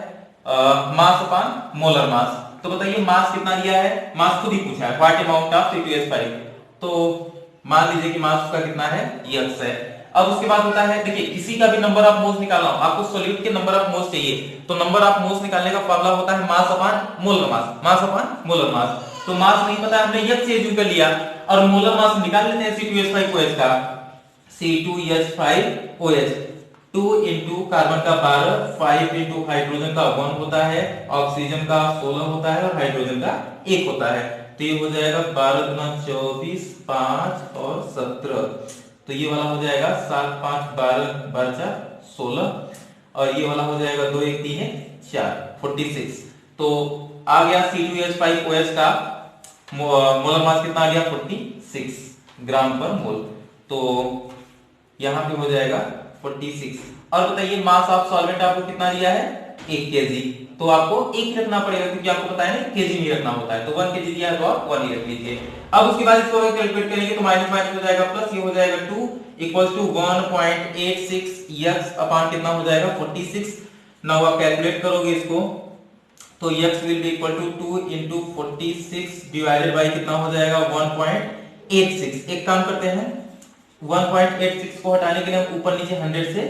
मास अपॉन मोलर मास। तो बताइए मास कितना दिया है, मास खुद ही पूछा है, व्हाट अमाउंट ऑफ C2H5। तो मान लीजिए कि मास उसका कितना है, x है। अब उसके बाद होता है, देखिए किसी का भी नंबर ऑफ मोल्स निकालना हो, आपको सॉल्यूट के नंबर ऑफ मोल्स चाहिए, तो नंबर ऑफ मोल्स निकालने का फार्मूला होता है mass upon molar mass, mass upon molar मास। तो मास नहीं पता, हमने x से एज्यूम कर लिया और मोलर मास निकाल लेते हैं C2H5OH का। C2H5OH 2 इंटू कार्बन का 12, 5 इंटू हाइड्रोजन का 1 होता है, ऑक्सीजन का 16 होता है और हाइड्रोजन का 1 होता है। तो ये हो जाएगा 12 गुना 24, 5 और 17। तो ये वाला हो जाएगा 7 5 12 12 16 और ये वाला हो जाएगा 2 1 3 4 46। तो आ गया C2H5OH का मोलर मास कितना आ गया, 46 ग्राम पर मोल। तो यहां पे हो जाएगा 46। और बताइए मास ऑफ सॉल्वेंट आपको कितना दिया है, 1 केजी। तो आपको 1 रखना पड़ेगा क्योंकि आपको पता है ना केजी में रखना होता है, तो 1 केजी दिया है तो आप 1 ही रख लीजिए। अब उसके बाद इसको कैलकुलेट करेंगे तो माइनस माइनस हो जाएगा प्लस, ये हो जाएगा 2 इक्वल्स टू 1.86 x अपॉन कितना हो जाएगा 46। नाउ आप कैलकुलेट करोगे इसको तो x will be equal to 2 into 46 divided by कितना हो जाएगा 1.86। एक काम करते हैं 1.86 को हटाने के लिए हम ऊपर नीचे 100 से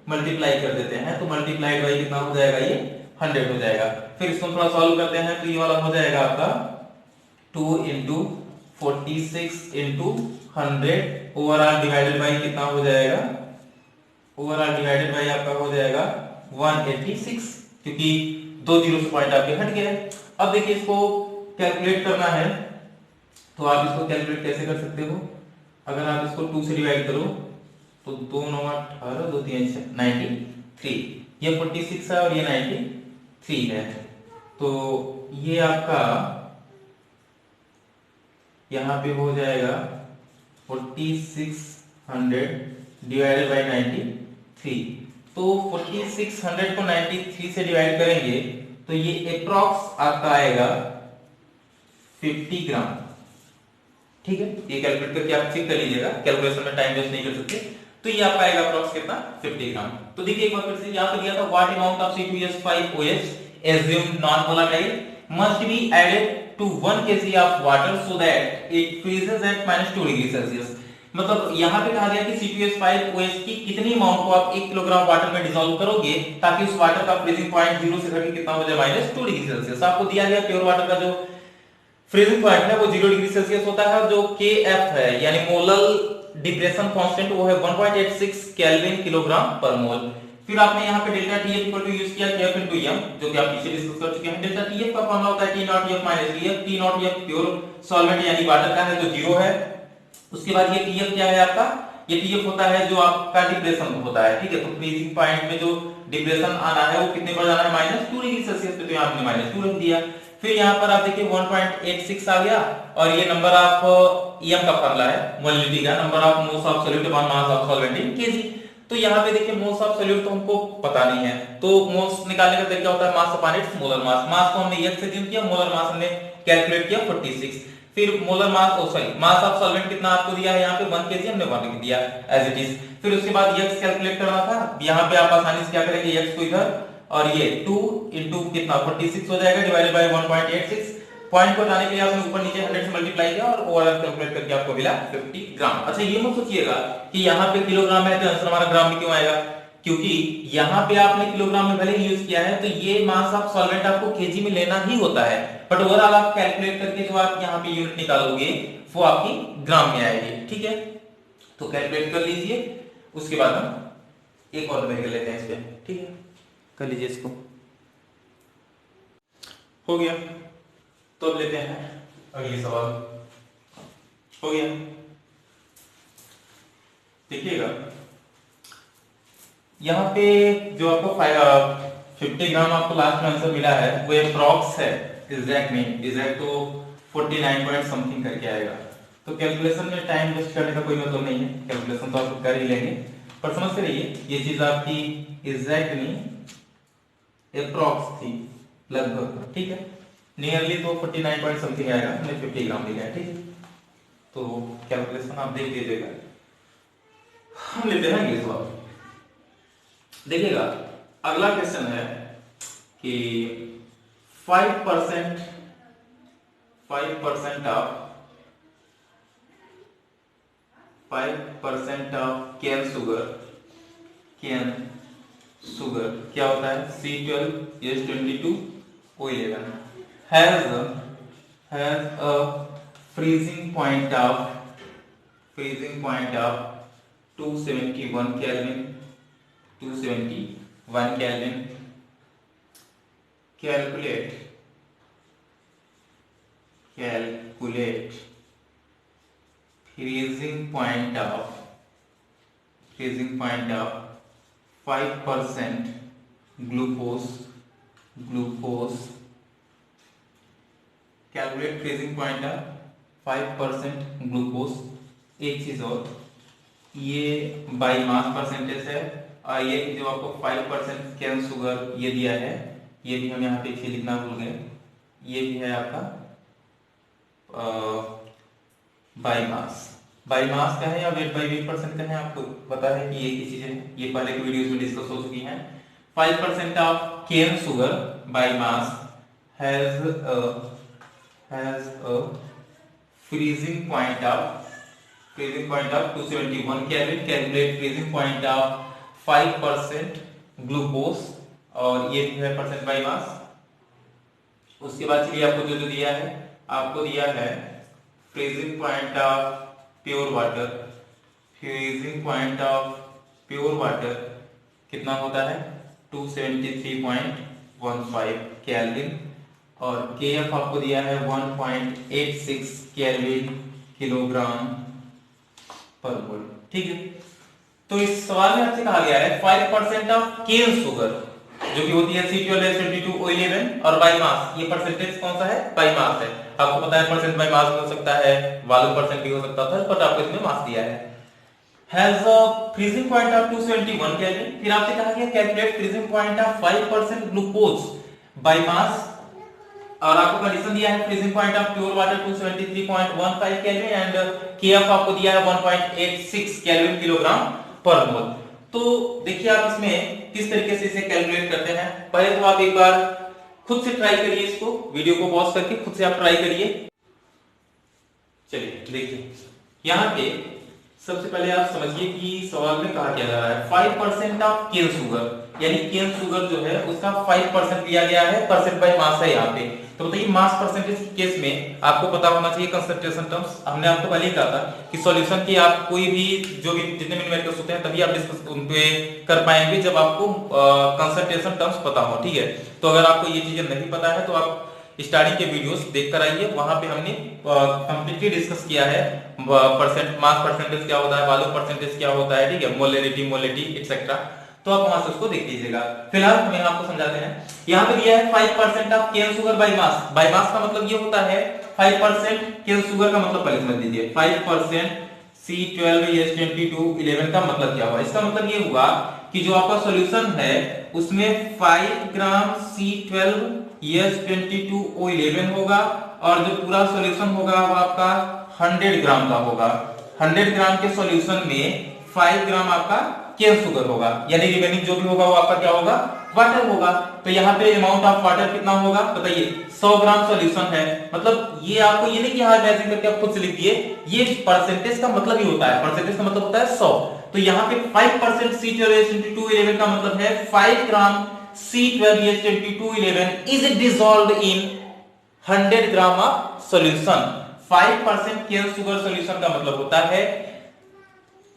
मल्टीप्लाई कर देते हैं, तो मल्टीप्लाइड बाय कितना हो जाएगा, ये 100 हो जाएगा। फिर इसको थोड़ा सॉल्व करते हैं तो ये वाला हो जाएगा आपका 2 into 46 into 100 overall divided by कितना हो जाएगा, ओवरऑल डिवाइडेड बाय आपका हो जाएगा 186 क्योंकि 2 जीरो से पॉइंट आपके हट गया है। अब देखिए इसको कैलकुलेट करना है तो आप इसको कैलकुलेट कैसे कर सकते हो, अगर आप इसको 2 से डिवाइड करो तो 2 9 18 2 3 93, ये 46 है और ये 93 है। तो ये आपका यहां पे हो जाएगा 4600 डिवाइडेड बाय 93। तो 4600 को 93 से डिवाइड करेंगे तो ये अप्रॉक्स आपका आएगा 50 ग्राम। ठीक है, ये कैलकुलेट करके आप चेक कर लीजिएगा, कैलकुलेशन में टाइम वेस्ट नहीं कर सकते। तो ये आपका आएगा अप्रॉक्स कितना 50 ग्राम। तो देखिए एक बार फिर से यहां पे दिया था what amount of C2H5OH assumed non volatile must be added to 1 kg of water so that it freezes at -2 degree Celsius. मतलब यहाँ पे कहा गया कि C2H5OH की कितनी अमाउंट को आप 1 किलोग्राम वाटर में डिसॉल्व करोगे ताकि उस वाटर का फ्रीजिंग पॉइंट 0 से घटके कितना हो जाए -2 डिग्री सेल्सियस। आपको दिया गया प्योर वाटर का जो फ्रीजिंग पॉइंट है वो 0 डिग्री सेल्सियस होता है और जो KF है यानी मोलल डिप्रेशन कांस्टेंट वो है 1.86 केल्विन किलोग्राम पर मोल। फिर आपने यहाँ पे delta TF equal to use किया KF into M जो कि आप पीछे डिस्कस कर चुके हैं। डेल्टा TF का फॉर्मूला होता है T naught F minus TF। T naught F pure solvent यानी वाटर का है जो 0 है। उसके बाद ये TF क्या है आपका, ये TF होता है जो आपका डिप्रेशन होता है। ठीक है, तो फ्रीजिंग पॉइंट में जो डिप्रेशन आना है वो कितने पर जाना है -2 डिग्री सेल्सियस पे, तो यहाँ आपने -2 रख दिया। फिर यहाँ पर आप देखिए 1.86 आ गया और ये नंबर ऑफ EM का फार्मूला है मोलिनिटी का, number of moles of solute upon mass of solvent in KG. तो यहाँ पे देखिए मोल्स ऑफ सॉल्यूट तो हमको पता नहीं है, तो मोल्स निकालने का तरीका होता है mass upon its molar mass. Mass को हमने x से गिवन किया, मोलर मास हमने कैलकुलेट किया 46। फिर molar mass mass of solvent कितना आपको दिया है यहाँ पे 1 kg, हमने 1 दिया एज इट इज। फिर उसके बाद x कैलकुलेट करना था, यहाँ पे आप आसानी से क्या करेंगे x को इधर और ये 2 into कितना 46 हो जाएगा डिवाइडेड बाय 1.86। पॉइंट को हटाने के लिए आपने ऊपर नीचे 100 से मल्टीप्लाई किया और ओवरऑल कैलकुलेट करके आपको मिला 50 ग्राम। अच्छा ये मत सोचिएगा कि यहाँ पे किलोग्राम है तो आंसर हमारा ग्राम में क्यों आएगा, क्योंकि यहाँ पे आपने किलोग्राम में भले ही यूज किया है तो ये मास ऑफ सॉल्वेंट आपको केजी में लेना ही होता है, बट ओवरऑल आप कैलकुलेट करके जो आप यहाँ पे यूनिट निकालोगे वो आपकी ग्राम में आएगी। ठीक है, तो कैलकुलेट कर लीजिए, उसके बाद हम एक और कर लेते हैं इस पे। ठीक है, कर लीजिए इसको, हो गया। तो अब लेते हैं अगले सवाल। हो गया, देखिएगा यहाँ पे जो आपको 50 ग्राम आपको लास्ट में आंसर मिला है वो अप्रॉक्स है, एग्जैक्ट नहीं। एग्जैक्ट तो 49 पॉइंट समथिंग करके आएगा। तो कैलकुलेशन में टाइम वेस्ट करने का कोई मतलब नहीं है, कैलकुलेशन तो आप कर ही लेंगे। पर समझते रहिए ये चीज आपकी एग्जैक्ट नहीं अप्रॉक्स थी, लगभग, ठीक है। नियरली तो 49 पॉइंट समथिंग आएगा, हमने 50 ग्राम लिया है, ठीक है। तो कैलकुलेशन आप देख लीजिएगा। हम लेते हैं इंग्लिश वाला। देखिएगा अगला क्वेश्चन है कि 5% ऑफ कैन शुगर क्या होता है, C12H22O11 has a freezing point of 271 Kelvin, 271 Kelvin. Calculate freezing point of 5% glucose. Calculate freezing point of 5% glucose. एक चीज और, ये बाई मास परसेंटेज है और ये जो आपको 5% कैन शुगर ये दिया है, ये भी हम यहाँ पे इसे लिखना भूल गए, ये भी है आपका बाई मास का है या वेट बाई वेट परसेंट का है, आपको पता है कि ये की चीजें ये पहले की वीडियोस में डिस्कस हो चुकी हैं। 5% of cane sugar by mass has a freezing point of 271 Kelvin. Calculate freezing point of 5% glucose और ये भी है परसेंट बाई मास। उसके बाद चलिए आपको जो दिया है, आपको दिया है freezing point of pure water कितना होता है 273.15 केल्विन और KF आपको दिया है 1.86 केल्विन किलोग्राम पर मोल, ठीक है। तो इस सवाल में आपसे कहा गया है 5% ऑफ केन शुगर जो कि होती है C12H22O11 और बाई मास, ये परसेंटेज कौन सा है, बाई मास है। आपको पता है परसेंट बाई मास हो सकता है, वॉल्यूम परसेंट भी हो सकता था, बट आपको इसमें मास दिया है। Has a freezing point of 271 kelvin. फिर आपसे कहा गया calculate freezing point of 5% glucose by mass और आपको कंडीशन दिया है freezing point of pure water 273.15 kelvin and KF आपको दिया है 1.86 केल्विन किलोग्राम पर मोल। तो देखिए आप इसमें किस तरीके से इसे कैलकुलेट करते हैं। पहले तो आप एक बार खुद से ट्राई करिए, इसको वीडियो को पॉज करके खुद से आप ट्राई करिए। चलिए देखिए यहाँ पे सबसे पहले आप समझिए कि सवाल में कहा क्या जा रहा है 5% ऑफ केन शुगर, यानी केन शुगर जो है उसका 5% लिया गया है, परसेंट बाय मास है यहाँ पे। तो बताइए मास परसेंटेज के केस में आपको पता होना चाहिए कंसंट्रेशन टर्म्स। हमने आपको पहले ही कहा था कि सॉल्यूशन की आप कोई भी जो भी जितने भी न्यूमेरिकल्स होते हैं तभी आप डिस्कस उन पे कर पाएंगे जब आपको कंसंट्रेशन टर्म्स पता हो, ठीक है। तो अगर आपको ये चीजें नहीं पता है तो आप स्टार्टिंग के वीडियोस देख कर आइए, वहां पे हमने कंप्लीटली डिस्कस किया है मास परसेंटेज क्या होता है, वॉल्यूम परसेंटेज क्या होता है, ठीक है, मोलैरिटी एक्सेट्रा। तो आप वहां से उसको देख लीजिएगा। फिलहाल हम यहाँ आपको समझाते हैं। यहाँ पे दिया है 5% of cane sugar by mass. By mass का मतलब ये होता है 5% केन शुगर का मतलब पहले समझ लीजिए। 5% C12H22O11 का मतलब क्या हुआ, इसका मतलब ये हुआ कि जो आपका सॉल्यूशन है उसमें 5 ग्राम C12H22O11 होगा और जो पूरा सॉल्यूशन होगा वो आपका 100 ग्राम का होगा। 100 ग्राम के सॉल्यूशन में 5 ग्राम आपका केन शुगर होगा, यानी रिमेनिंग जो भी होगा वो आपका क्या होगा, वाटर होगा। तो यहाँ पे अमाउंट ऑफ वाटर कितना होगा बताइए, 100 ग्राम सॉल्यूशन है। मतलब ये आपको ये नहीं कि यहाँ इमेजिन करके आप खुद से लिख दिए, ये परसेंटेज का मतलब ही होता है, परसेंटेज का मतलब होता है 100। तो यहाँ पे 5% C12H22O11 का मतलब है 5 gram C12H22O11 is dissolved in 100 gram of solution. 5% cane sugar solution का मतलब होता है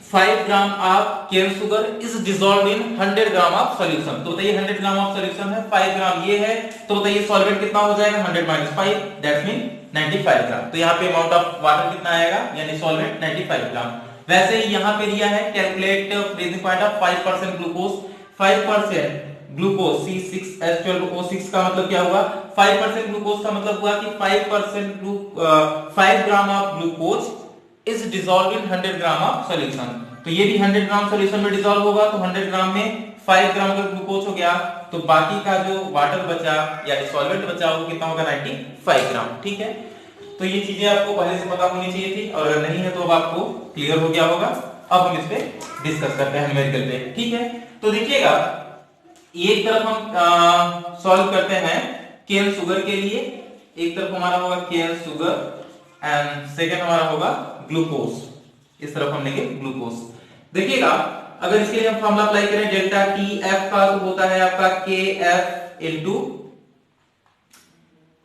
5 gram of cane sugar is dissolved in 100 gram of solution. तो बताइए 100 ग्राम ऑफ सॉल्यूशन है, 5 ग्राम ये है, तो बताइए सॉल्वेंट कितना हो जाएगा 100 - 5 दैट मीन 95 ग्राम। तो यहाँ पे अमाउंट ऑफ वाटर कितना आएगा, यानी सॉल्वेंट 95 ग्राम। वैसे ही यहाँ पे दिया है calculate freezing point of 5% glucose. 5% glucose C6H12O6 का मतलब क्या हुआ? 5% ग्लूकोज का मतलब हुआ कि 5 gram of glucose is dissolve in 100 gram of solution. तो ये भी 100 ग्राम सॉल्यूशन में डिसॉल्व होगा, तो 100 ग्राम में 5 ग्राम का ग्लूकोज हो गया, तो बाकी का जो वाटर बचा या सॉल्वेंट बचा वो कितना होगा? 95 ग्राम। ठीक है, तो ये चीजें आपको पहले से पता होनी चाहिए थी, और अगर नहीं है तो अब आपको क्लियर हो गया होगा। अब हम इस पे डिस्कस करते हैं न्यूमेरिकल पे। ठीक है, तो देखिएगा एक तरफ हम सॉल्व करते हैं केन शुगर के लिए, एक तरफ हमारा होगा केन शुगर एंड सेकंड हमारा होगा ग्लूकोज। इस तरफ हम लेंगे ग्लूकोज। देखिएगा अगर इसके लिए हम फॉर्मूला अप्लाई करें डेल्टा टी एफ का, तो होता है आपका के एफ इंटू,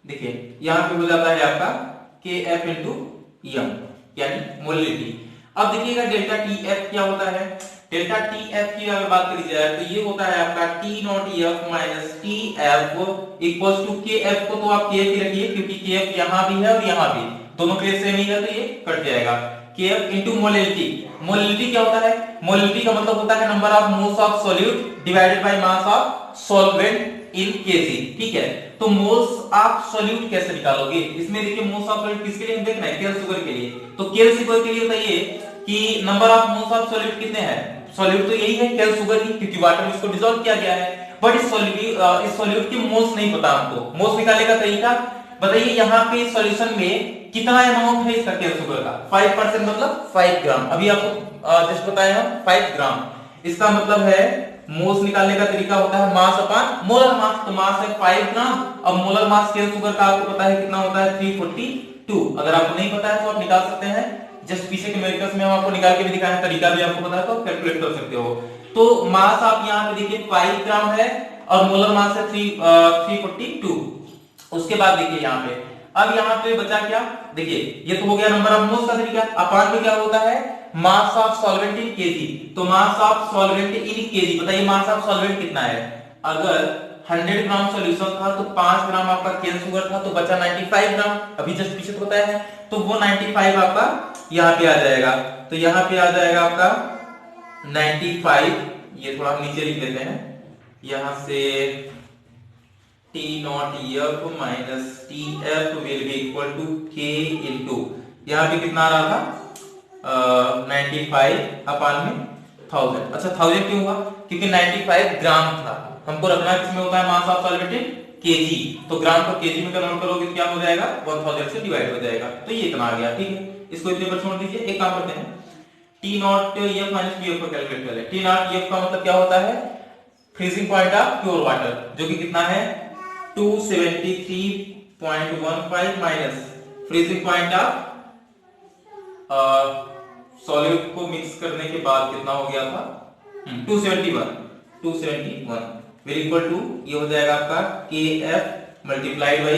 देखिए यहां पे हो जाता है आपका के एफ इंटू एम यानी मोलिटी। अब देखिएगा डेल्टा टी एफ क्या होता है? डेल्टा टी एफ की अगर बात करी जाए तो ये होता है आपका T naught F minus T F equals to K F को तो आप के एफ ही रखिए, क्योंकि के एफ यहां भी है और यहां भी, दोनों के सेम ही है, तो ये कट जाएगा। के एफ इंटू मोलिटी। मोलिटी क्या होता है? मोलिटी का मतलब होता है number of moles of solute divided by mass of solvent in KG. ठीक है, तो मोल्स ऑफ सॉल्यूट कैसे निकालोगे? इसमें देखिए मोल्स ऑफ सॉल्यूट किसके लिए हम देख रहे हैं? केन शुगर के लिए। तो केन शुगर के लिए बताइए कि number of moles of solute कितने हैं? सॉल्यूट तो यही है केन शुगर ही, क्योंकि वाटर में इसको डिसॉल्व किया गया है, बट इस सॉल्यूट की मोल्स नहीं पता हमको। मोल्स निकालने का तरीका बताइए, यहाँ पे सॉल्यूशन में कितना अमाउंट है इसका केन शुगर का? 5% मतलब 5 ग्राम। अभी आपको जस्ट बताया हम 5 ग्राम, इसका मतलब है मोल्स निकालने का तरीका होता है मास अपॉन मोलर मास। तो मास है 5 ग्राम, अब मोलर मास केन शुगर का आपको पता है कितना होता है? 342। अगर आपको नहीं पता है तो आप निकाल सकते हैं, जस्ट पीछे के न्यूमेरिकल्स में हम आपको निकाल के भी दिखाया, तरीका भी आपको पता है तो कैलकुलेट कर सकते हो। तो मास आप यहाँ पे देखिए 5 ग्राम है और मोलर मास है 342। उसके बाद देखिए यहाँ पे, अब यहाँ पे बचा क्या? देखिए ये तो हो गया नंबर ऑफ मोल्स का तरीका। अपॉन में क्या होता है? Mass of solvent in KG. तो mass of solvent in KG, बताइए मास ऑफ सॉल्वेंट कितना है? अगर 100 ग्राम सॉल्यूशन था तो 5 ग्राम आपका केन शुगर था, तो बचा 95 ग्राम। अभी जस्ट पीछे तो बताया है, तो वो 95 आपका यहाँ पे आ जाएगा। तो यहाँ पे आ जाएगा आपका 95, ये थोड़ा नीचे लिख लेते हैं, यहां से T naught F minus T F will be equal to K into, यहाँ पे कितना आ रहा था? 95 अपान में 1000। अच्छा 1000 क्यों हुआ? क्योंकि 95 ग्राम था, हमको रखना किसमें होता है? Mass of solvent in KG. तो ग्राम को केजी में कन्वर्ट करोगे तो क्या हो जाएगा? 1000 से डिवाइड हो जाएगा, तो ये इतना आ गया। ठीक है, इसको इतने पर छोड़ दीजिए। एक काम करते हैं, T naught F minus T F को कैलकुलेट कर ले। T नॉट एफ का मतलब क्या होता है? Freezing point of pure water, जो कि कितना है? 273.15 minus freezing point of solute को मिक्स करने के बाद कितना हो गया था? 271 वेरी इक्वल टू, ये हो जाएगा आपका KF मल्टीप्लाइड बाई,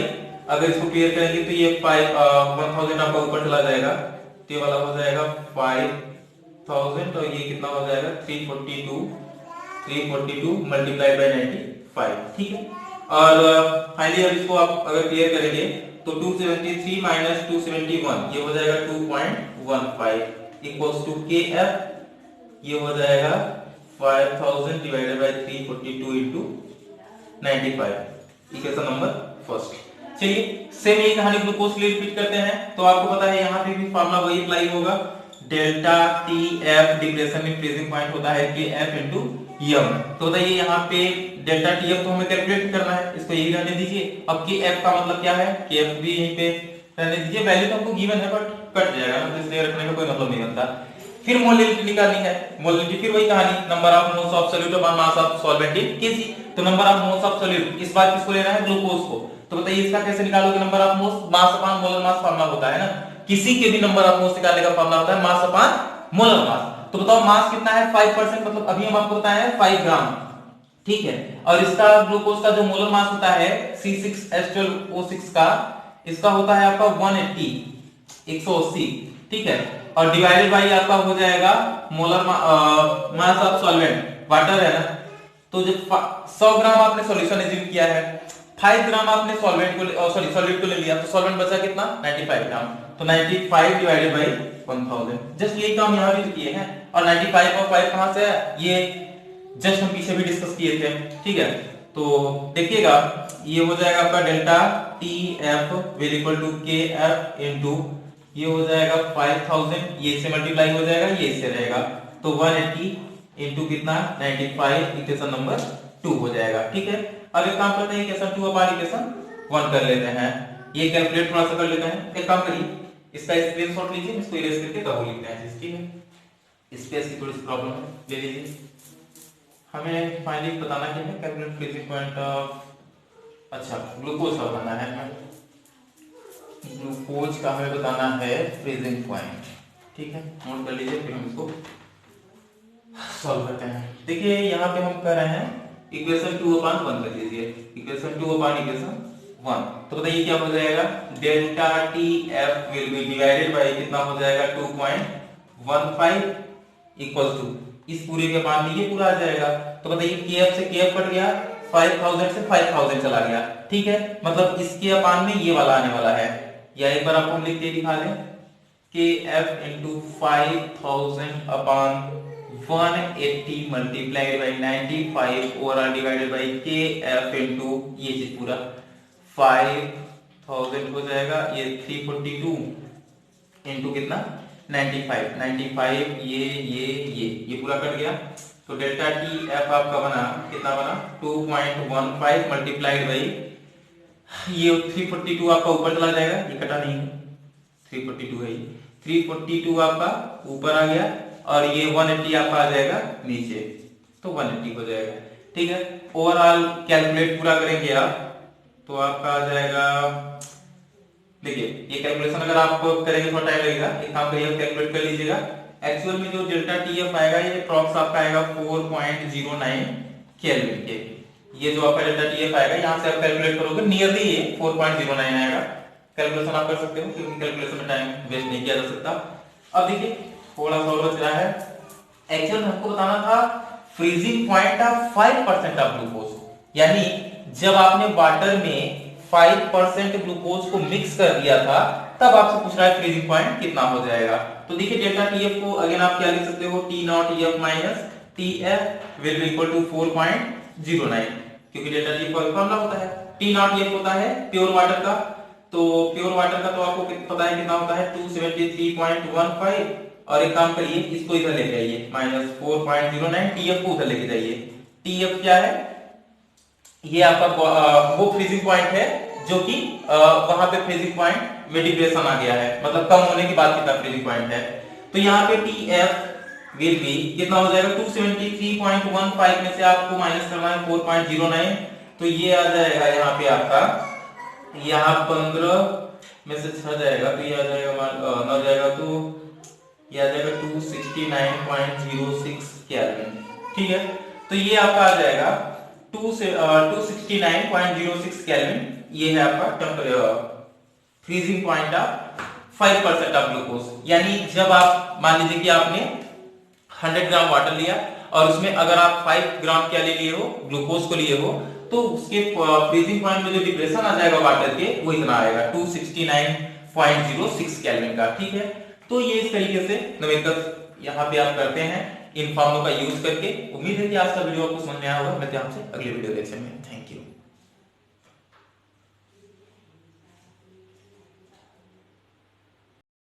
अगर इसको क्लियर करेंगे तो ये 1000 आपका ऊपर चला जाएगा, तो ये वाला हो जाएगा 5000 और ये कितना हो जाएगा? 342 मल्टीप्लाइड बाई 95। ठीक है, और फाइनली अब इसको आप अगर क्लियर करेंगे तो 273 माइनस 271 ये हो जाएगा 2.15 इक्वल्स टू KF, ये हो जाएगा 5000 divided by 342 into 95। Equation number first. चलिए सेम यही कहानी ग्लूकोज के लिए रिपीट करते हैं। तो आपको पता है यहाँ पे भी फार्मूला वही अप्लाई होगा, डेल्टा TF डिप्रेशन में फ्रीजिंग पॉइंट होता है KF इनटू एम। तो बताइए यहाँ पे डेल्टा TF तो हमें कैलकुलेट करना है, इसको यही रहने दीजिए। अब KF का मतलब क्या है? KF भी यहीं पे रहने दीजिए, वैल्यू तो हमको गिवन है बट कट जाएगा ना, तो इसलिए रखने का कोई मतलब नहीं बनता। फिर मोलिटी निकालनी है, मोलिटी फिर वही कहानी, number of moles of solute upon mass of solvent in KG. तो number of moles of solute, इस बार किसको लेना है? ग्लूकोज को। तो बताइए इसका कैसे निकालोगे? Number of moles, mass upon molar mass formula होता है ना, किसी के भी नंबर ऑफ मोल्स निकालने का फार्मूला होता है मास अपॉन मोलर मास। तो बताओ मास कितना है? 5%, मतलब अभी हम आपको बताया है 5 ग्राम। ठीक है, और इसका ग्लूकोज का जो मोलर मास होता है C6H12O6 का, इसका होता है आपका 180। ठीक है, और डिवाइडेड बाई आपका हो जाएगा molar mass of solvent, water है ना। तो जब 100 ग्राम आपने सॉल्यूशन एज्यूम किया है, 5 ग्राम आपने सॉल्वेंट को सॉल्यूट को ले लिया, तो सॉल्वेंट बचा कितना? 95 ग्राम। तो 95 डिवाइडेड बाई 1000, जस्ट यही काम यहाँ भी किए हैं। और 95 और 5 कहां से है? ये जस्ट हम पीछे भी डिस्कस किए थे, ठीक है। तो देखिएगा ये हो जाएगा आपका delta T F will equal to K F into ये हो जाएगा 5000, ये इससे मल्टीप्लाई हो जाएगा, ये इससे रहेगा, तो 180 इनटू कितना 95, इक्वेशन नंबर 2 हो जाएगा, ठीक है। अब एक काम करते हैं, इक्वेशन 2 अपान इक्वेशन 1 कर लेते हैं, ये कैलकुलेट थोड़ा सा कर लेते हैं। एक काम करिए, इसका स्क्रीनशॉट लीजिए, इसको इरेज करके डबल लिखते हैं, ठीक है। स्पेस की थोड़ी सी प्रॉब्लम है, ले लीजिए। हमें फाइनली बताना क्या है, कैलकुलेट फ्रीजिंग पॉइंट ऑफ, अच्छा ग्लूकोज का बताना है हमें, ग्लूकोज का हमें बताना है फ्रीजिंग पॉइंट, ठीक है। नोट कर लीजिए, फिर हम इसको सॉल्व करते हैं। देखिए यहाँ पे हम कर रहे हैं इक्वेशन 2 अपान 1 कर लीजिए, इक्वेशन 2 अपान इक्वेशन 1, तो बताइए क्या हो जाएगा, delta T F will B divided by कितना हो जाएगा 2.15 इक्वल टू इस पूरे के अपान में ये पूरा आ जाएगा, तो बताइए केएफ से केएफ कट गया, 5000 से 5000 चला गया, ठीक है। मतलब इसके अपान में ये वाला आने वाला है, या एक बार आपको हम लिख के दिखा दें, के F into 5000 upon 180 multiplied by 95 overall divided by के एफ इंटू ये चीज पूरा 5000 हो जाएगा, ये 342 इंटू कितना 95 ये पूरा कट गया, तो डेल्टा टी एफ आपका बना कितना बना 2.15 मल्टीप्लाइड बाई ये 342 आपका ऊपर चला जाएगा, ये कटा नहीं है, 342 है, 342 आपका ऊपर आ गया और ये 180 आपका आ जाएगा नीचे, तो 180 हो जाएगा, ठीक है। ओवरऑल कैलकुलेट पूरा करेंगे आप तो आपका आ जाएगा, देखिए ये कैलकुलेशन अगर आप करेंगे थोड़ा टाइम लगेगा, एक काम करिए कैलकुलेट कर लीजिएगा। एक्चुअल में जो डेल्टा टीएफ आएगा ये अप्रॉक्स आपका आएगा 4.09 केल्विन के, ये जो आपका डेल्टा टीएफ आएगा यहाँ से आप कैलकुलेट करोगे नियरली ये 4.09 आएगा, कैलकुलेशन आप कर सकते हो क्योंकि कैलकुलेशन में टाइम वेस्ट नहीं किया जा सकता। अब देखिए थोड़ा सा और बच रहा है, एक्चुअल में हमको बताना था freezing point of 5% of glucose, यानी जब आपने वाटर में 5% ग्लूकोज को मिक्स कर दिया था तब आपसे पूछ रहा है फ्रीजिंग पॉइंट कितना हो जाएगा। तो देखिए डेल्टा टीएफ को अगेन आप क्या लिख सकते हो, T naught F minus T F will be equal to 4.09, क्योंकि डेल्टा टीएफ का फॉर्मूला होता है, टी नॉट एफ होता है प्योर वाटर का, तो प्योर वाटर का तो आपको पता है कितना होता है 273.15, और एक काम करिए इसको इधर लेके आइए माइनस 4.09, टीएफ को उधर लेके जाइए, टीएफ क्या है, ये आपका वो फ्रीजिंग पॉइंट है जो कि वहां पे फ्रीजिंग पॉइंट में डिप्रेशन आ गया है, मतलब कम होने के बाद कितना फ्रीजिंग पॉइंट है, तो यहाँ पे टीएफ विल बी कितना हो जाएगा 273.15 में से आपको माइनस करना है 4.09, तो ये आ जाएगा यहाँ पे आपका, यहाँ 15 में से 6 जाएगा तो ये आ जाएगा 9 जाएगा तो ये आ जाएगा 269.06 केल्विन, ठीक है। तो ये आपका आ जाएगा 269.06 केल्विन, ये है आपका freezing point of 5% of glucose, यानी जब आप मान लीजिए कि आपने 100 ग्राम वाटर लिया और उसमें अगर आप 5 ग्राम क्या ले लिए हो, ग्लूकोज को लिए हो, तो उसके फ्रीजिंग पॉइंट में जो डिप्रेशन आ जाएगा वाटर के वो इतना आएगा 269.06 केल्विन का, ठीक है। तो ये इस तरीके से न्यूमेरिकल यहाँ पे आप करते हैं इन फॉर्मूलों का यूज करके। उम्मीद है कि आज का वीडियो आपको समझ में आया होगा, मिलते हैं आपसे अगले वीडियो लेक्चर में, थैंक यू।